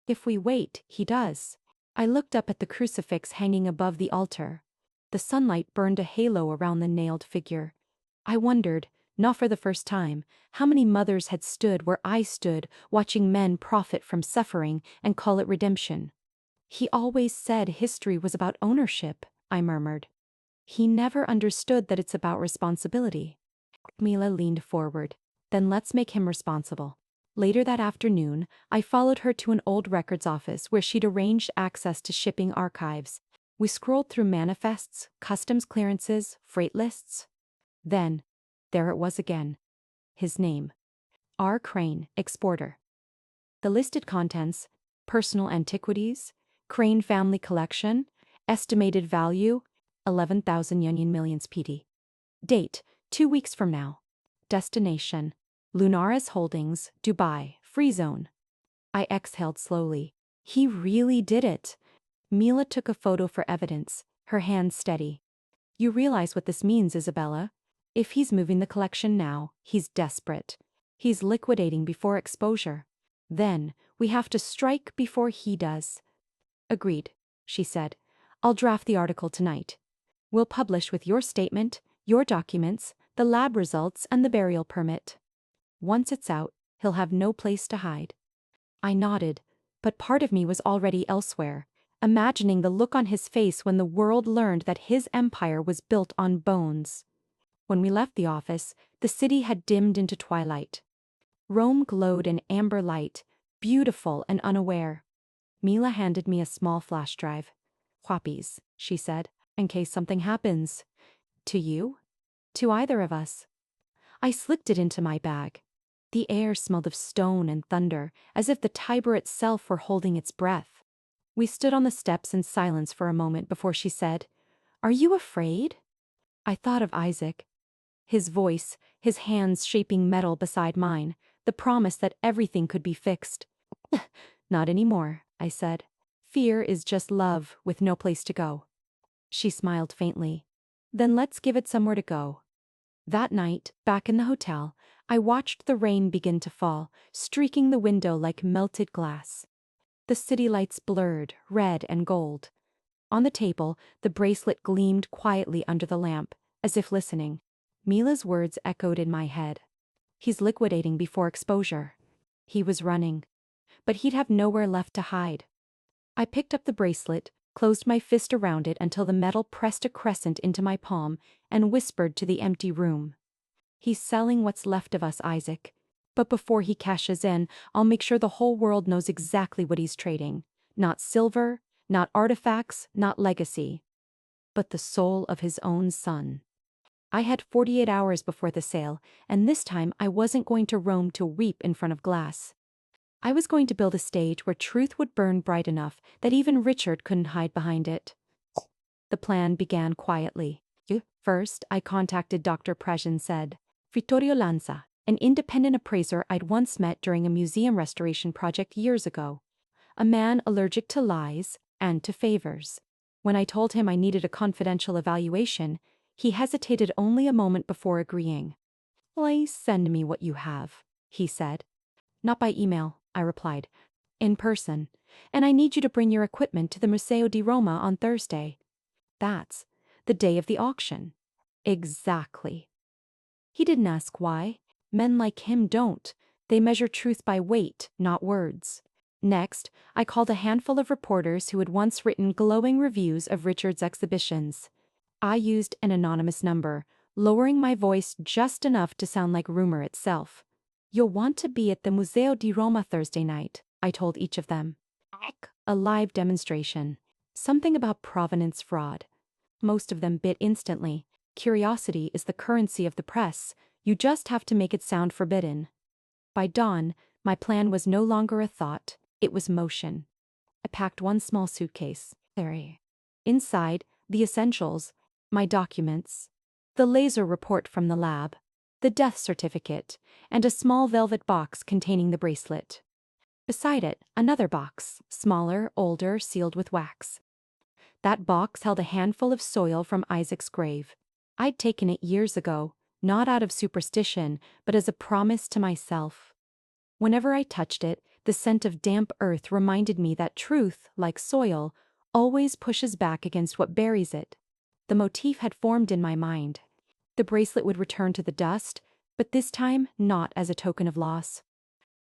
If we wait, he does. I looked up at the crucifix hanging above the altar. The sunlight burned a halo around the nailed figure. I wondered, not for the first time, how many mothers had stood where I stood, watching men profit from suffering and call it redemption. He always said history was about ownership, I murmured. He never understood that it's about responsibility. Mila leaned forward. Then let's make him responsible. Later that afternoon, I followed her to an old records office where she'd arranged access to shipping archives. We scrolled through manifests, customs clearances, freight lists. Then, there it was again. His name. R. Crane, exporter. The listed contents: personal antiquities, Crane family collection, estimated value, 11,000 Union millions PT. Date, 2 weeks from now. Destination, Lunaris Holdings, Dubai, free zone. I exhaled slowly. He really did it. Mila took a photo for evidence, her hand steady. You realize what this means, Isabella? If he's moving the collection now, he's desperate. He's liquidating before exposure. Then, we have to strike before he does. Agreed, she said. I'll draft the article tonight. We'll publish with your statement, your documents, the lab results, and the burial permit. Once it's out, he'll have no place to hide. I nodded, but part of me was already elsewhere, imagining the look on his face when the world learned that his empire was built on bones. When we left the office, the city had dimmed into twilight. Rome glowed in amber light, beautiful and unaware. Mila handed me a small flash drive. Whoppies, she said, in case something happens. To you? To either of us. I slipped it into my bag. The air smelled of stone and thunder, as if the Tiber itself were holding its breath. We stood on the steps in silence for a moment before she said, "Are you afraid?" I thought of Isaac. His voice, his hands shaping metal beside mine, the promise that everything could be fixed. Not anymore, I said. Fear is just love with no place to go. She smiled faintly. Then let's give it somewhere to go. That night, back in the hotel, I watched the rain begin to fall, streaking the window like melted glass. The city lights blurred, red and gold. On the table, the bracelet gleamed quietly under the lamp, as if listening. Mila's words echoed in my head. He's liquidating before exposure. He was running. But he'd have nowhere left to hide. I picked up the bracelet, closed my fist around it until the metal pressed a crescent into my palm, and whispered to the empty room. He's selling what's left of us, Isaac. But before he cashes in, I'll make sure the whole world knows exactly what he's trading. Not silver, not artifacts, not legacy. But the soul of his own son. I had 48 hours before the sale, and this time I wasn't going to roam to weep in front of glass. I was going to build a stage where truth would burn bright enough that even Richard couldn't hide behind it. The plan began quietly. First, I contacted Dr. Prezin said, Vittorio Lanza, an independent appraiser I'd once met during a museum restoration project years ago. A man allergic to lies and to favors. When I told him I needed a confidential evaluation, he hesitated only a moment before agreeing. Please send me what you have, he said. Not by email, I replied. In person. And I need you to bring your equipment to the Museo di Roma on Thursday. That's the day of the auction. Exactly. He didn't ask why. Men like him don't. They measure truth by weight, not words. Next, I called a handful of reporters who had once written glowing reviews of Richard's exhibitions. I used an anonymous number, lowering my voice just enough to sound like rumor itself. You'll want to be at the Museo di Roma Thursday night, I told each of them. A live demonstration. Something about provenance fraud. Most of them bit instantly. Curiosity is the currency of the press, you just have to make it sound forbidden. By dawn, my plan was no longer a thought, it was motion. I packed one small suitcase. Inside, the essentials, my documents, the laser report from the lab, the death certificate, and a small velvet box containing the bracelet. Beside it, another box, smaller, older, sealed with wax. That box held a handful of soil from Isaac's grave. I'd taken it years ago, not out of superstition, but as a promise to myself. Whenever I touched it, the scent of damp earth reminded me that truth, like soil, always pushes back against what buries it. The motif had formed in my mind. The bracelet would return to the dust, but this time not as a token of loss.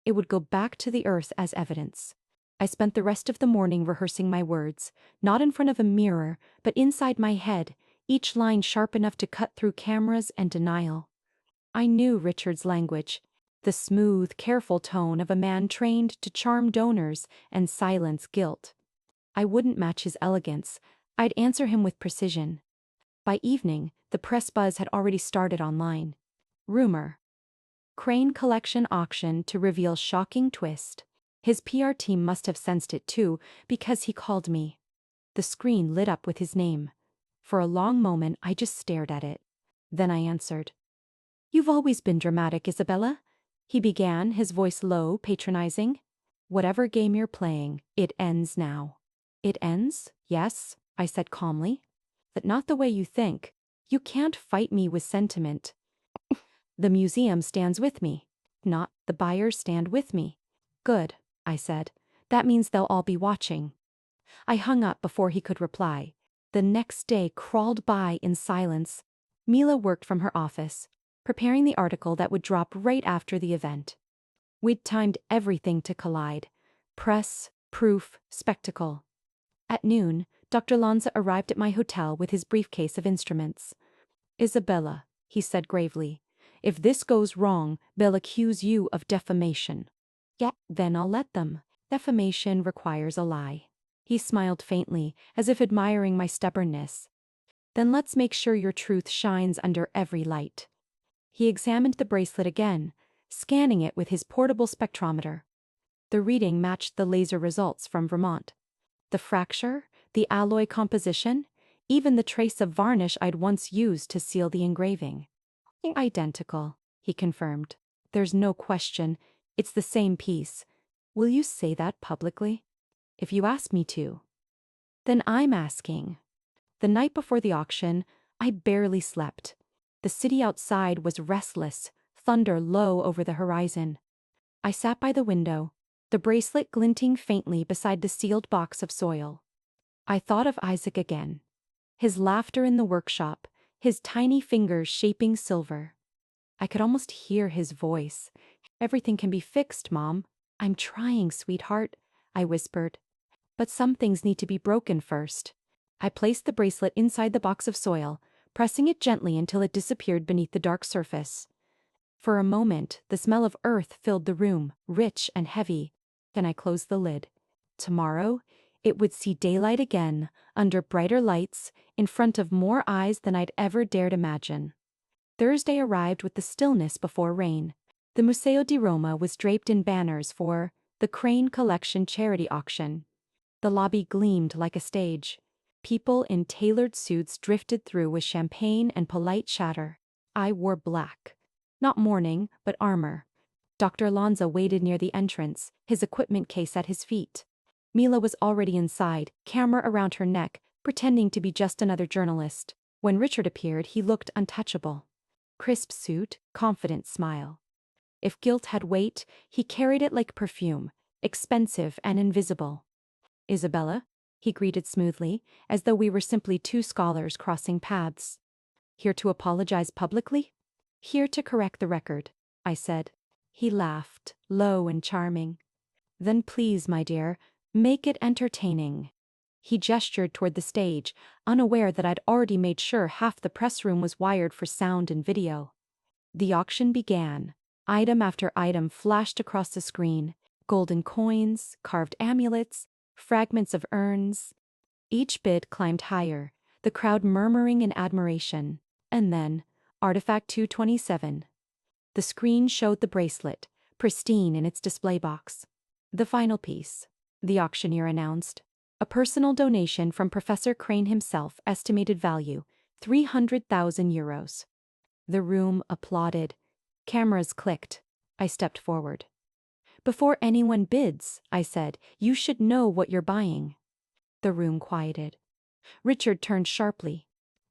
It would go back to the earth as evidence. I spent the rest of the morning rehearsing my words, not in front of a mirror, but inside my head, each line sharp enough to cut through cameras and denial. I knew Richard's language, the smooth, careful tone of a man trained to charm donors and silence guilt. I wouldn't match his elegance, I'd answer him with precision. By evening, the press buzz had already started online. Rumor. Crane collection auction to reveal shocking twist. His PR team must have sensed it too, because he called me. The screen lit up with his name. For a long moment I just stared at it. Then I answered. "You've always been dramatic, Isabella," he began, his voice low, patronizing. "Whatever game you're playing, it ends now." "It ends? Yes," I said calmly. "But not the way you think. You can't fight me with sentiment. The museum stands with me. Not the buyers stand with me." "Good," I said. "That means they'll all be watching." I hung up before he could reply. The next day crawled by in silence. Mila worked from her office, preparing the article that would drop right after the event. We'd timed everything to collide. Press, proof, spectacle. At noon, Dr. Lanza arrived at my hotel with his briefcase of instruments. "Isabella," he said gravely, "if this goes wrong, they'll accuse you of defamation." "Yeah, then I'll let them. Defamation requires a lie." He smiled faintly, as if admiring my stubbornness. "Then let's make sure your truth shines under every light." He examined the bracelet again, scanning it with his portable spectrometer. The reading matched the laser results from Vermont. The fracture, the alloy composition, even the trace of varnish I'd once used to seal the engraving. "Identical," he confirmed. "There's no question. It's the same piece. Will you say that publicly?" "If you ask me to." "Then I'm asking." The night before the auction, I barely slept. The city outside was restless, thunder low over the horizon. I sat by the window, the bracelet glinting faintly beside the sealed box of soil. I thought of Isaac again. His laughter in the workshop, his tiny fingers shaping silver. I could almost hear his voice. "Everything can be fixed, Mom." "I'm trying, sweetheart," I whispered. "But some things need to be broken first." I placed the bracelet inside the box of soil, pressing it gently until it disappeared beneath the dark surface. For a moment, the smell of earth filled the room, rich and heavy. Then I closed the lid. Tomorrow, it would see daylight again, under brighter lights, in front of more eyes than I'd ever dared imagine. Thursday arrived with the stillness before rain. The Museo di Roma was draped in banners for the Crane Collection charity auction. The lobby gleamed like a stage. People in tailored suits drifted through with champagne and polite chatter. I wore black. Not mourning, but armor. Dr. Lanza waited near the entrance, his equipment case at his feet. Mila was already inside, camera around her neck, pretending to be just another journalist. When Richard appeared, he looked untouchable. Crisp suit, confident smile. If guilt had weight, he carried it like perfume, expensive and invisible. "Isabella," he greeted smoothly, as though we were simply two scholars crossing paths. "Here to apologize publicly?" "Here to correct the record," I said. He laughed, low and charming. "Then please, my dear, make it entertaining." He gestured toward the stage, unaware that I'd already made sure half the press room was wired for sound and video. The auction began. Item after item flashed across the screen. Golden coins, carved amulets, fragments of urns. Each bid climbed higher, the crowd murmuring in admiration. And then, Artifact 227. The screen showed the bracelet, pristine in its display box. The final piece, the auctioneer announced. A personal donation from Professor Crane himself, estimated value, 300,000 euros. The room applauded. Cameras clicked. I stepped forward. Before anyone bids, I said, you should know what you're buying. The room quieted. Richard turned sharply.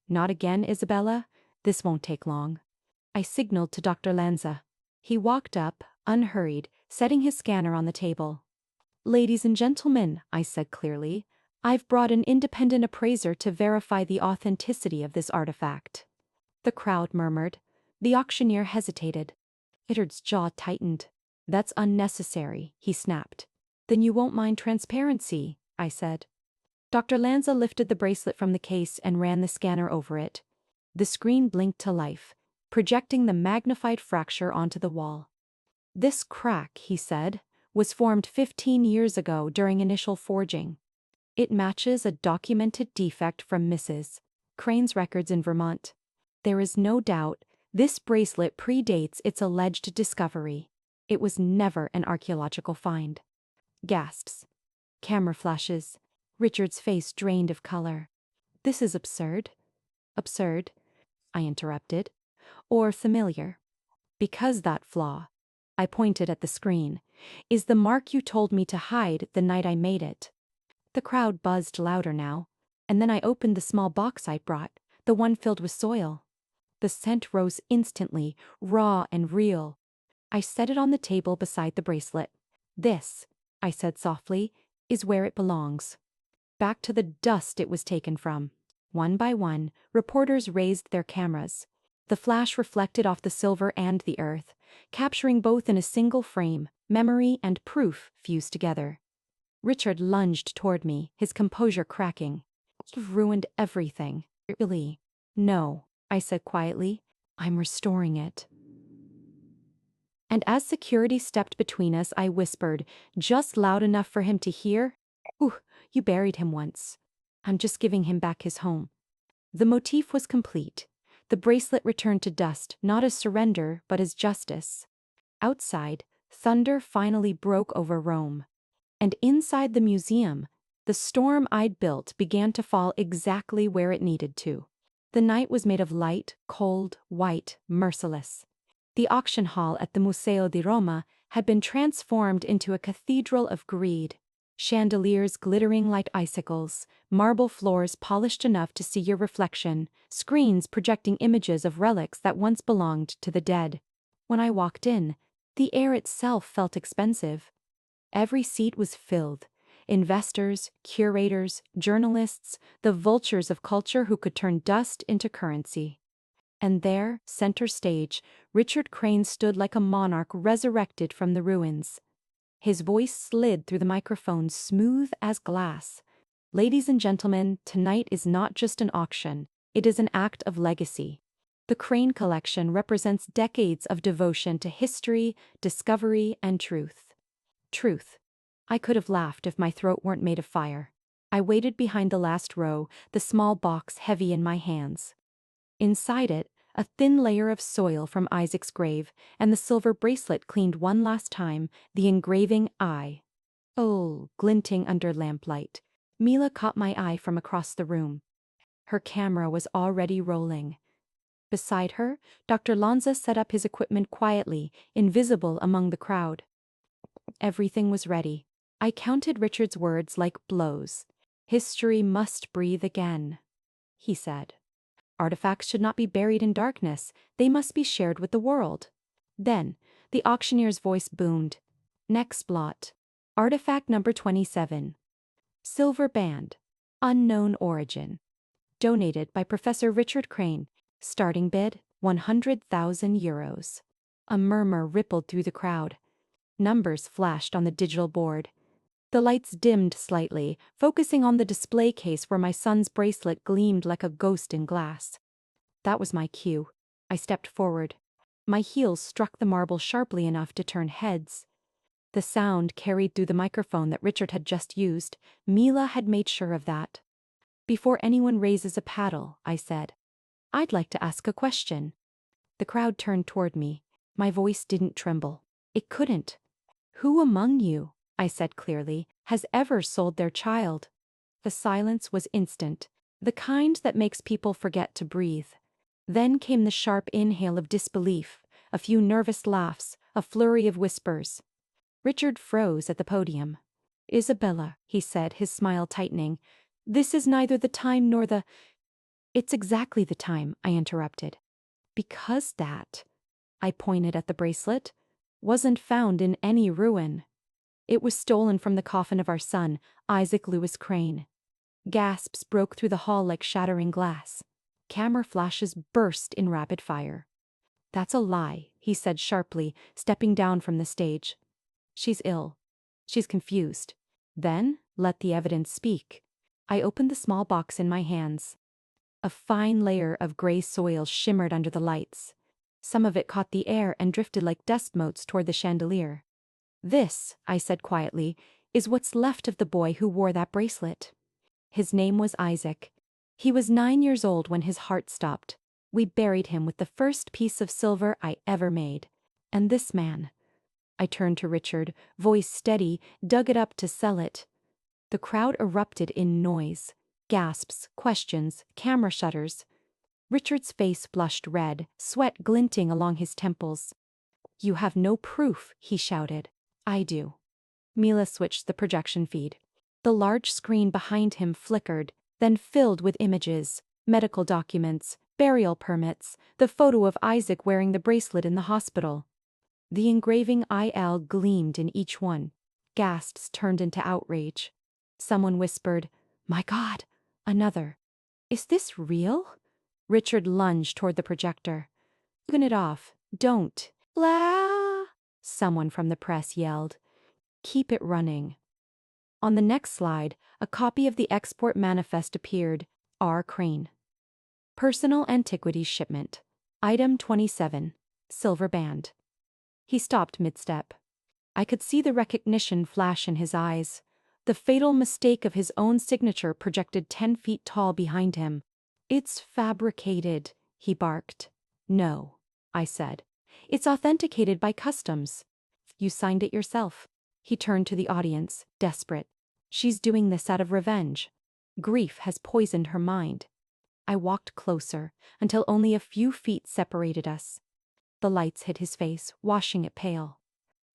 Not again, Isabella? This won't take long. I signaled to Dr. Lanza. He walked up, unhurried, setting his scanner on the table. Ladies and gentlemen, I said clearly, I've brought an independent appraiser to verify the authenticity of this artifact. The crowd murmured. The auctioneer hesitated. Richard's jaw tightened. That's unnecessary, he snapped. Then you won't mind transparency, I said. Dr. Lanza lifted the bracelet from the case and ran the scanner over it. The screen blinked to life, projecting the magnified fracture onto the wall. This crack, he said, was formed 15 years ago during initial forging. It matches a documented defect from Mrs. Crane's records in Vermont. There is no doubt this bracelet predates its alleged discovery. It was never an archaeological find. Gasps. Camera flashes. Richard's face drained of color. This is absurd. Absurd, I interrupted. Or familiar. Because that flaw, I pointed at the screen, is the mark you told me to hide the night I made it. The crowd buzzed louder now, and then I opened the small box I brought, the one filled with soil. The scent rose instantly, raw and real. I set it on the table beside the bracelet. This, I said softly, is where it belongs. Back to the dust it was taken from. One by one, reporters raised their cameras. The flash reflected off the silver and the earth, capturing both in a single frame, memory and proof fused together. Richard lunged toward me, his composure cracking. You've ruined everything. Really? No, I said quietly. I'm restoring it. And as security stepped between us, I whispered, just loud enough for him to hear, "Ooh, you buried him once. I'm just giving him back his home." The motif was complete. The bracelet returned to dust, not as surrender, but as justice. Outside, thunder finally broke over Rome. And inside the museum, the storm I'd built began to fall exactly where it needed to. The night was made of light, cold, white, merciless. The auction hall at the Museo di Roma had been transformed into a cathedral of greed. Chandeliers glittering like icicles, marble floors polished enough to see your reflection, screens projecting images of relics that once belonged to the dead. When I walked in, the air itself felt expensive. Every seat was filled. Investors, curators, journalists, the vultures of culture who could turn dust into currency. And there, center stage, Richard Crane stood like a monarch resurrected from the ruins. His voice slid through the microphone smooth as glass. Ladies and gentlemen, tonight is not just an auction, it is an act of legacy. The Crane collection represents decades of devotion to history, discovery, and truth. Truth. I could have laughed if my throat weren't made of fire. I waited behind the last row, the small box heavy in my hands. Inside it, a thin layer of soil from Isaac's grave, and the silver bracelet cleaned one last time, the engraving I. Oh, glinting under lamplight. Mila caught my eye from across the room. Her camera was already rolling. Beside her, Dr. Lanza set up his equipment quietly, invisible among the crowd. Everything was ready. I counted Richard's words like blows. History must breathe again, he said. Artifacts should not be buried in darkness, they must be shared with the world. Then, the auctioneer's voice boomed. Next lot. Artifact number 27. Silver band. Unknown origin. Donated by Professor Richard Crane. Starting bid, 100,000 euros. A murmur rippled through the crowd. Numbers flashed on the digital board. The lights dimmed slightly, focusing on the display case where my son's bracelet gleamed like a ghost in glass. That was my cue. I stepped forward. My heels struck the marble sharply enough to turn heads. The sound carried through the microphone that Richard had just used. Mila had made sure of that. Before anyone raises a paddle, I said, I'd like to ask a question. The crowd turned toward me. My voice didn't tremble. It couldn't. Who among you, I said clearly, has ever sold their child? The silence was instant, the kind that makes people forget to breathe. Then came the sharp inhale of disbelief, a few nervous laughs, a flurry of whispers. Richard froze at the podium. Isabella, he said, his smile tightening, this is neither the time nor the— It's exactly the time, I interrupted. Because that, I pointed at the bracelet, wasn't found in any ruin. It was stolen from the coffin of our son, Isaac Lewis Crane. Gasps broke through the hall like shattering glass. Camera flashes burst in rapid fire. That's a lie, he said sharply, stepping down from the stage. She's ill. She's confused. Then, let the evidence speak. I opened the small box in my hands. A fine layer of gray soil shimmered under the lights. Some of it caught the air and drifted like dust motes toward the chandelier. This, I said quietly, is what's left of the boy who wore that bracelet. His name was Isaac. He was 9 years old when his heart stopped. We buried him with the first piece of silver I ever made. And this man— I turned to Richard, voice steady, dug it up to sell it. The crowd erupted in noise. Gasps, questions, camera shutters. Richard's face blushed red, sweat glinting along his temples. You have no proof, he shouted. I do. Mila switched the projection feed. The large screen behind him flickered, then filled with images, medical documents, burial permits, the photo of Isaac wearing the bracelet in the hospital. The engraving IL gleamed in each one. Gasps turned into outrage. Someone whispered, "My God!" Another, "Is this real?" Richard lunged toward the projector. "Turn it off. Don't." "Blah!" Someone from the press yelled. "Keep it running." On the next slide, a copy of the export manifest appeared. R. Crane. Personal antiquities shipment. Item 27. Silver band. He stopped mid-step. I could see the recognition flash in his eyes. The fatal mistake of his own signature projected 10 feet tall behind him. "It's fabricated," he barked. "No," I said. "It's authenticated by customs. You signed it yourself." He turned to the audience, desperate. "She's doing this out of revenge. Grief has poisoned her mind." I walked closer, until only a few feet separated us. The lights hit his face, washing it pale.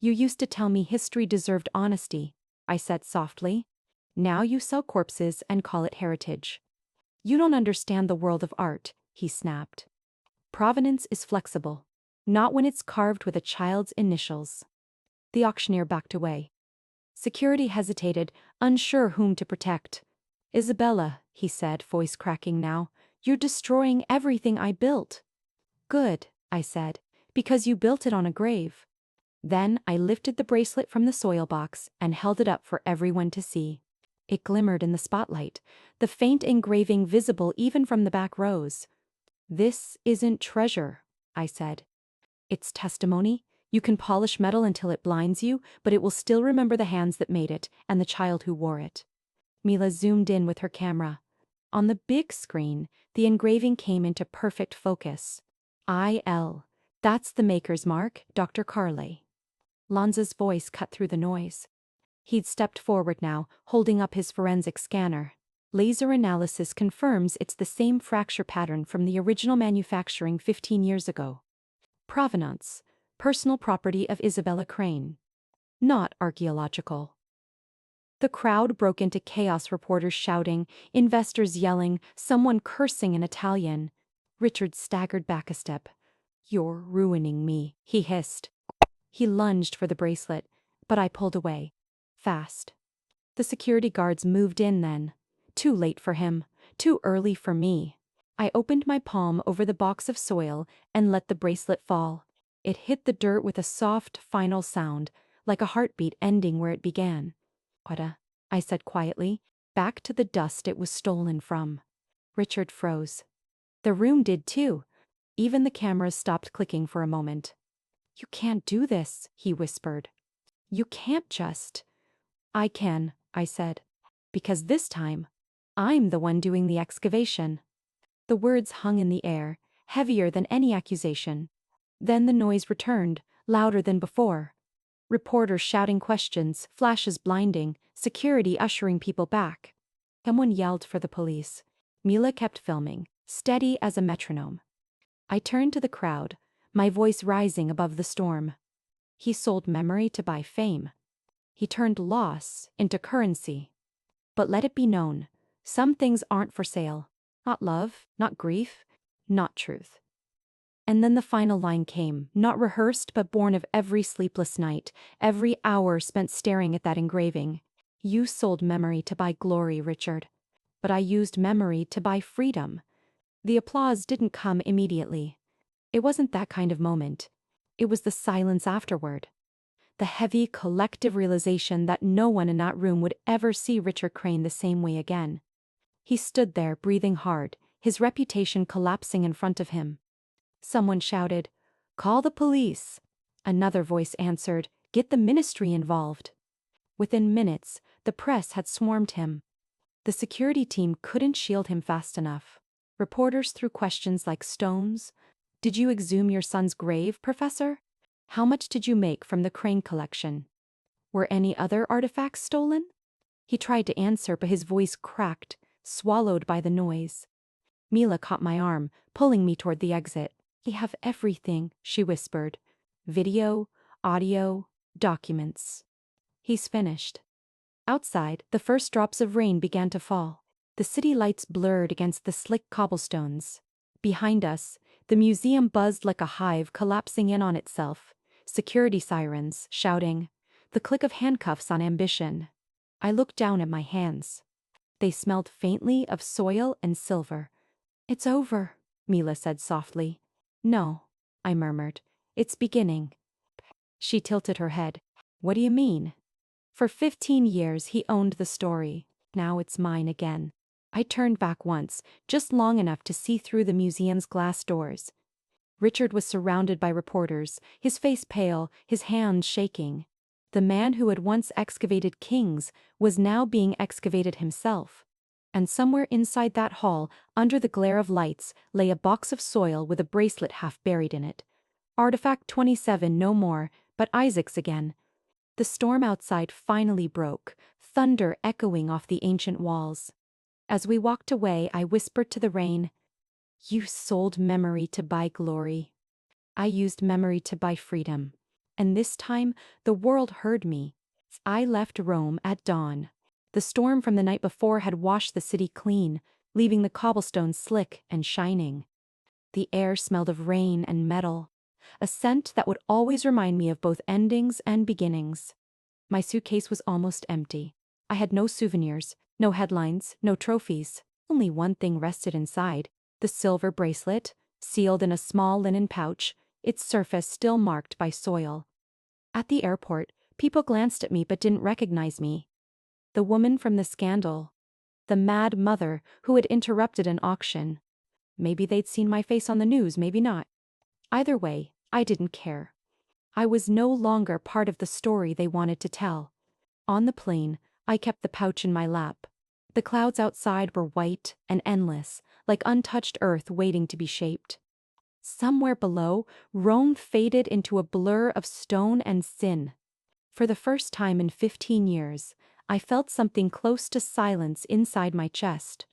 "You used to tell me history deserved honesty," I said softly. "Now you sell corpses and call it heritage." "You don't understand the world of art," he snapped. "Provenance is flexible. Not when it's carved with a child's initials." The auctioneer backed away. Security hesitated, unsure whom to protect. "Isabella," he said, voice cracking now, "you're destroying everything I built." "Good," I said, "because you built it on a grave." Then I lifted the bracelet from the soil box and held it up for everyone to see. It glimmered in the spotlight, the faint engraving visible even from the back rows. "This isn't treasure," I said. "It's testimony. You can polish metal until it blinds you, but it will still remember the hands that made it and the child who wore it." Mila zoomed in with her camera. On the big screen, the engraving came into perfect focus. IL. That's the maker's mark, Dr. Carley. Lanza's voice cut through the noise. He'd stepped forward now, holding up his forensic scanner. "Laser analysis confirms it's the same fracture pattern from the original manufacturing 15 years ago. Provenance: personal property of Isabella Crane. Not archaeological." The crowd broke into chaos, reporters shouting, investors yelling, someone cursing in Italian. Richard staggered back a step. "You're ruining me," he hissed. He lunged for the bracelet, but I pulled away. Fast. The security guards moved in then. Too late for him. Too early for me. I opened my palm over the box of soil and let the bracelet fall. It hit the dirt with a soft, final sound, like a heartbeat ending where it began. "What I said quietly, back to the dust it was stolen from. Richard froze. The room did too. Even the cameras stopped clicking for a moment. "You can't do this," he whispered. "You can't just—" "I can," I said. "Because this time, I'm the one doing the excavation." The words hung in the air, heavier than any accusation. Then the noise returned, louder than before. Reporters shouting questions, flashes blinding, security ushering people back. Someone yelled for the police. Mila kept filming, steady as a metronome. I turned to the crowd, my voice rising above the storm. He sold memory to buy fame. He turned loss into currency. But let it be known, some things aren't for sale. Not love, not grief, not truth. And then the final line came, not rehearsed but born of every sleepless night, every hour spent staring at that engraving. You sold memory to buy glory, Richard. But I used memory to buy freedom. The applause didn't come immediately. It wasn't that kind of moment. It was the silence afterward. The heavy collective realization that no one in that room would ever see Richard Crane the same way again. He stood there breathing hard, his reputation collapsing in front of him. Someone shouted, "Call the police." Another voice answered, "Get the ministry involved." Within minutes, the press had swarmed him. The security team couldn't shield him fast enough. Reporters threw questions like stones. Did you exhume your son's grave, Professor? How much did you make from the Crane collection? Were any other artifacts stolen? He tried to answer, but his voice cracked, swallowed by the noise. Mila caught my arm, pulling me toward the exit. "We have everything," she whispered. "Video, audio, documents." "He's finished." Outside, the first drops of rain began to fall. The city lights blurred against the slick cobblestones. Behind us, the museum buzzed like a hive collapsing in on itself. Security sirens, shouting. The click of handcuffs on ambition. I looked down at my hands. They smelled faintly of soil and silver. "It's over," Mila said softly. "No," I murmured. "It's beginning." She tilted her head. "What do you mean?" "For 15 years he owned the story. Now it's mine again." I turned back once, just long enough to see through the museum's glass doors. Richard was surrounded by reporters, his face pale, his hands shaking. The man who had once excavated kings was now being excavated himself. And somewhere inside that hall, under the glare of lights, lay a box of soil with a bracelet half buried in it. Artifact 27 no more, but Isaac's again. The storm outside finally broke, thunder echoing off the ancient walls. As we walked away, I whispered to the rain, "You sold memory to buy glory. I used memory to buy freedom. And this time, the world heard me. I left Rome at dawn. The storm from the night before had washed the city clean, leaving the cobblestones slick and shining. The air smelled of rain and metal, a scent that would always remind me of both endings and beginnings. My suitcase was almost empty. I had no souvenirs, no headlines, no trophies. Only one thing rested inside, the silver bracelet, sealed in a small linen pouch, its surface still marked by soil. At the airport, people glanced at me but didn't recognize me. The woman from the scandal. The mad mother who had interrupted an auction. Maybe they'd seen my face on the news, maybe not. Either way, I didn't care. I was no longer part of the story they wanted to tell. On the plane, I kept the pouch in my lap. The clouds outside were white and endless, like untouched earth waiting to be shaped. Somewhere below, Rome faded into a blur of stone and sin. For the first time in 15 years, I felt something close to silence inside my chest.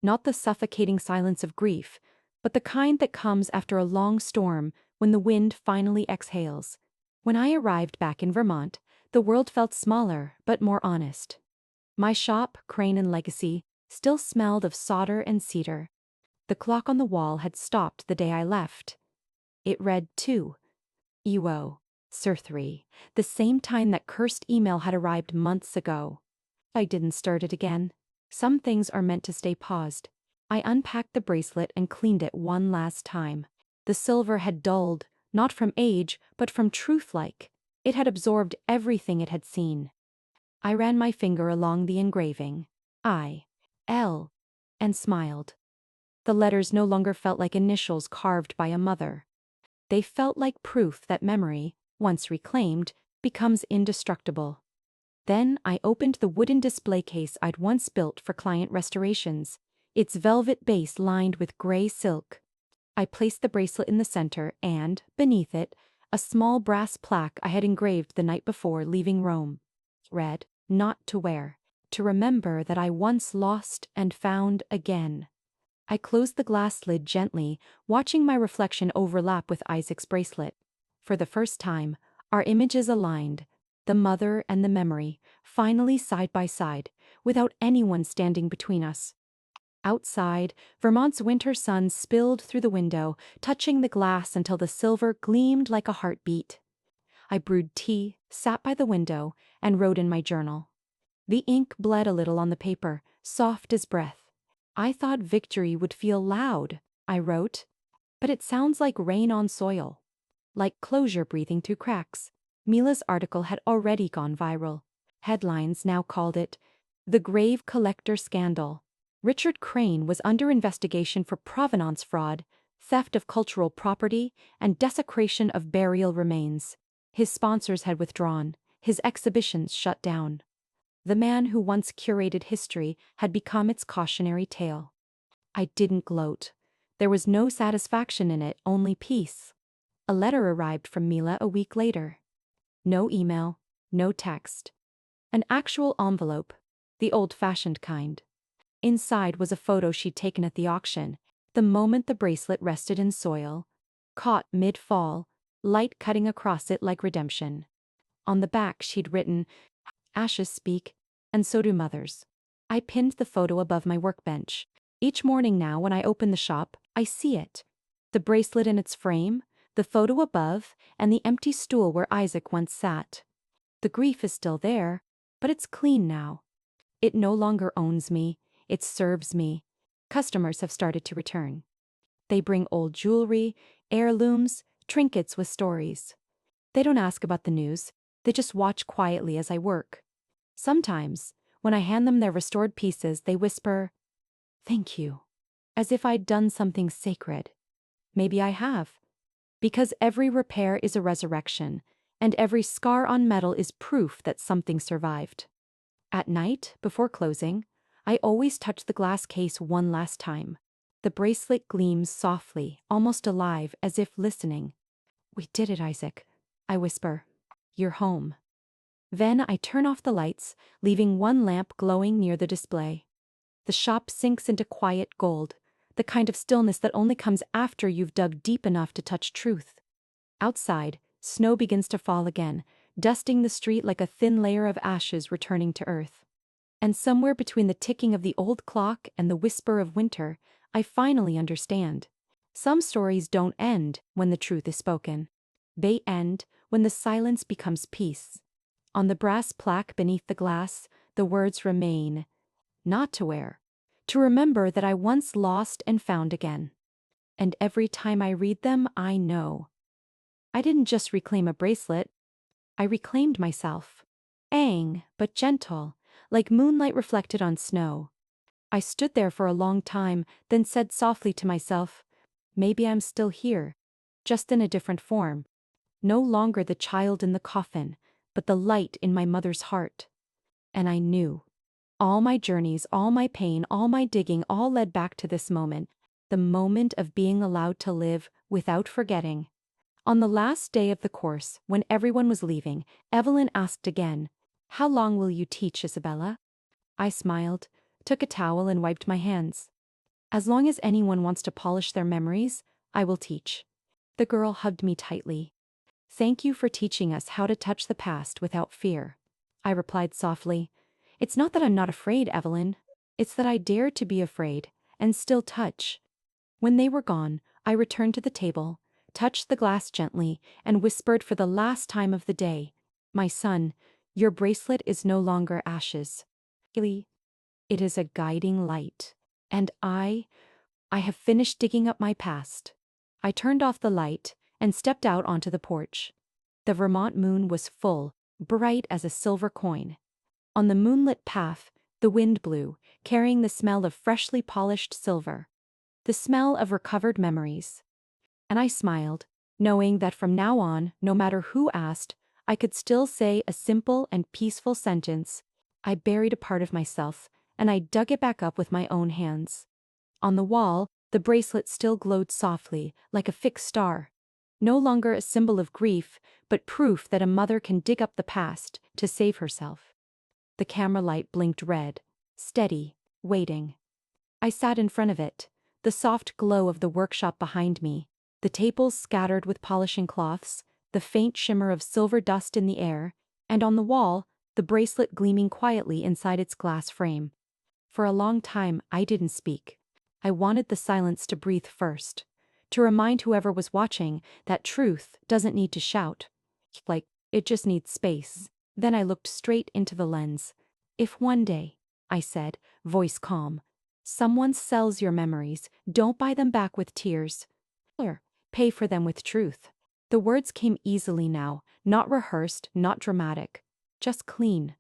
Not the suffocating silence of grief, but the kind that comes after a long storm when the wind finally exhales. When I arrived back in Vermont, the world felt smaller but more honest. My shop, Crane and Legacy, still smelled of solder and cedar. The clock on the wall had stopped the day I left. It read 2. EWO, Sir 3, the same time that cursed email had arrived months ago. I didn't start it again. Some things are meant to stay paused. I unpacked the bracelet and cleaned it one last time. The silver had dulled, not from age, but from truth-like. It had absorbed everything it had seen. I ran my finger along the engraving. I, L, and smiled. The letters no longer felt like initials carved by a mother. They felt like proof that memory, once reclaimed, becomes indestructible. Then I opened the wooden display case I'd once built for client restorations. its velvet base lined with gray silk. I placed the bracelet in the center and, beneath it, a small brass plaque I had engraved the night before leaving Rome. Read, "Not to wear. To remember that I once lost and found again." I closed the glass lid gently, watching my reflection overlap with Isaac's bracelet. For the first time, our images aligned, the mother and the memory, finally side by side, without anyone standing between us. Outside, Vermont's winter sun spilled through the window, touching the glass until the silver gleamed like a heartbeat. I brewed tea, sat by the window, and wrote in my journal. The ink bled a little on the paper, soft as breath. "I thought victory would feel loud," I wrote, "but it sounds like rain on soil. Like closure breathing through cracks." Mila's article had already gone viral. Headlines now called it, "The Grave Collector Scandal." Richard Crane was under investigation for provenance fraud, theft of cultural property, and desecration of burial remains. His sponsors had withdrawn, his exhibitions shut down. The man who once curated history had become its cautionary tale. I didn't gloat. There was no satisfaction in it, only peace. A letter arrived from Mila a week later. No email, no text. An actual envelope, the old-fashioned kind. Inside was a photo she'd taken at the auction, the moment the bracelet rested in soil, caught mid-fall, light cutting across it like redemption. On the back she'd written, "Ashes speak, and so do mothers." I pinned the photo above my workbench. Each morning now when I open the shop, I see it. The bracelet in its frame, the photo above, and the empty stool where Isaac once sat. The grief is still there, but it's clean now. It no longer owns me, it serves me. Customers have started to return. They bring old jewelry, heirlooms, trinkets with stories. They don't ask about the news, they just watch quietly as I work. Sometimes, when I hand them their restored pieces, they whisper, "Thank you," as if I'd done something sacred. Maybe I have. Because every repair is a resurrection, and every scar on metal is proof that something survived. At night, before closing, I always touch the glass case one last time. The bracelet gleams softly, almost alive, as if listening. "We did it, Isaac," I whisper. "You're home." Then I turn off the lights, leaving one lamp glowing near the display. The shop sinks into quiet gold, the kind of stillness that only comes after you've dug deep enough to touch truth. Outside, snow begins to fall again, dusting the street like a thin layer of ashes returning to earth. And somewhere between the ticking of the old clock and the whisper of winter, I finally understand. Some stories don't end when the truth is spoken. They end when the silence becomes peace. On the brass plaque beneath the glass, the words remain, "Not to wear. To remember that I once lost and found again." And every time I read them, I know. I didn't just reclaim a bracelet, I reclaimed myself. Ang, but gentle, like moonlight reflected on snow. I stood there for a long time, then said softly to myself, "Maybe I'm still here, just in a different form. No longer the child in the coffin, but the light in my mother's heart." And I knew. All my journeys, all my pain, all my digging, all led back to this moment, the moment of being allowed to live without forgetting. On the last day of the course, when everyone was leaving, Evelyn asked again, "How long will you teach, Isabella?" I smiled, took a towel and wiped my hands. "As long as anyone wants to polish their memories, I will teach." The girl hugged me tightly. "Thank you for teaching us how to touch the past without fear." I replied softly, "It's not that I'm not afraid, Evelyn. It's that I dare to be afraid, and still touch." When they were gone, I returned to the table, touched the glass gently, and whispered for the last time of the day, "My son, your bracelet is no longer ashes. It is a guiding light. And I have finished digging up my past." I turned off the light and stepped out onto the porch. The Vermont moon was full, bright as a silver coin. On the moonlit path, the wind blew, carrying the smell of freshly polished silver. The smell of recovered memories. And I smiled, knowing that from now on, no matter who asked, I could still say a simple and peaceful sentence. I buried a part of myself, and I dug it back up with my own hands. On the wall, the bracelet still glowed softly, like a fixed star. No longer a symbol of grief, but proof that a mother can dig up the past to save herself. The camera light blinked red, steady, waiting. I sat in front of it, the soft glow of the workshop behind me, the tables scattered with polishing cloths, the faint shimmer of silver dust in the air, and on the wall, the bracelet gleaming quietly inside its glass frame. For a long time, I didn't speak. I wanted the silence to breathe first, to remind whoever was watching that truth doesn't need to shout. Like, it just needs space. Then I looked straight into the lens. If one day, I said, voice calm, someone sells your memories, don't buy them back with tears. Or pay for them with truth. The words came easily now, not rehearsed, not dramatic, just clean.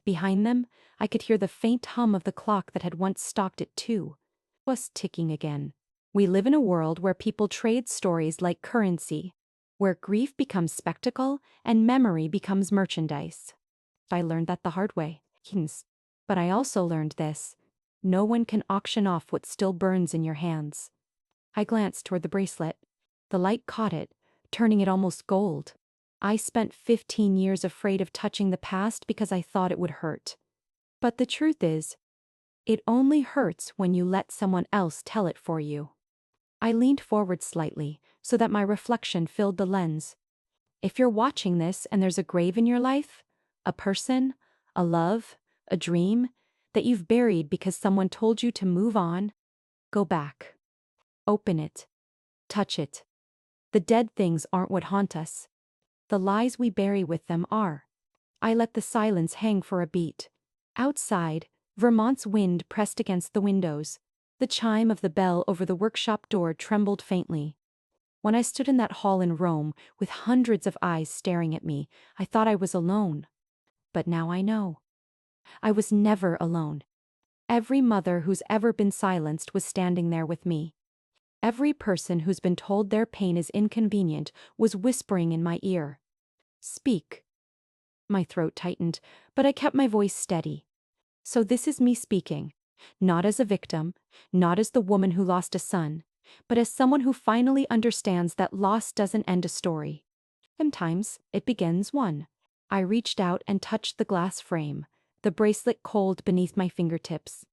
Behind them, I could hear the faint hum of the clock that had once stalked at 2. It was ticking again. We live in a world where people trade stories like currency, where grief becomes spectacle and memory becomes merchandise. I learned that the hard way. But I also learned this. No one can auction off what still burns in your hands. I glanced toward the bracelet. The light caught it, turning it almost gold. I spent 15 years afraid of touching the past because I thought it would hurt. But the truth is, it only hurts when you let someone else tell it for you. I leaned forward slightly, so that my reflection filled the lens. If you're watching this and there's a grave in your life, a person, a love, a dream, that you've buried because someone told you to move on, go back. Open it. Touch it. The dead things aren't what haunt us. The lies we bury with them are. I let the silence hang for a beat. Outside, Vermont's wind pressed against the windows. The chime of the bell over the workshop door trembled faintly. When I stood in that hall in Rome, with hundreds of eyes staring at me, I thought I was alone. But now I know. I was never alone. Every mother who's ever been silenced was standing there with me. Every person who's been told their pain is inconvenient was whispering in my ear. Speak. My throat tightened, but I kept my voice steady. So this is me speaking, not as a victim, not as the woman who lost a son, but as someone who finally understands that loss doesn't end a story. Sometimes it begins one. I reached out and touched the glass frame, the bracelet cold beneath my fingertips.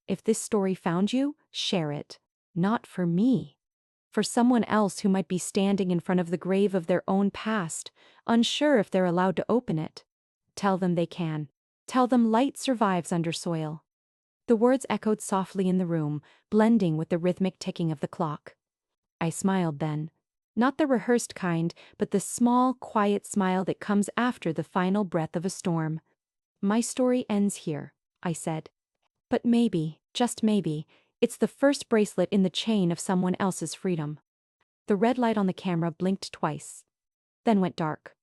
If this story found you, share it. Not for me. For someone else who might be standing in front of the grave of their own past, unsure if they're allowed to open it. Tell them they can. Tell them light survives under soil. The words echoed softly in the room, blending with the rhythmic ticking of the clock. I smiled then. Not the rehearsed kind, but the small, quiet smile that comes after the final breath of a storm. My story ends here, I said. But maybe, just maybe, it's the first bracelet in the chain of someone else's freedom. The red light on the camera blinked twice, then went dark.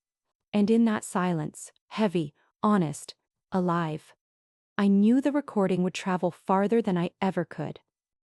And in that silence, heavy, honest, alive, I knew the recording would travel farther than I ever could.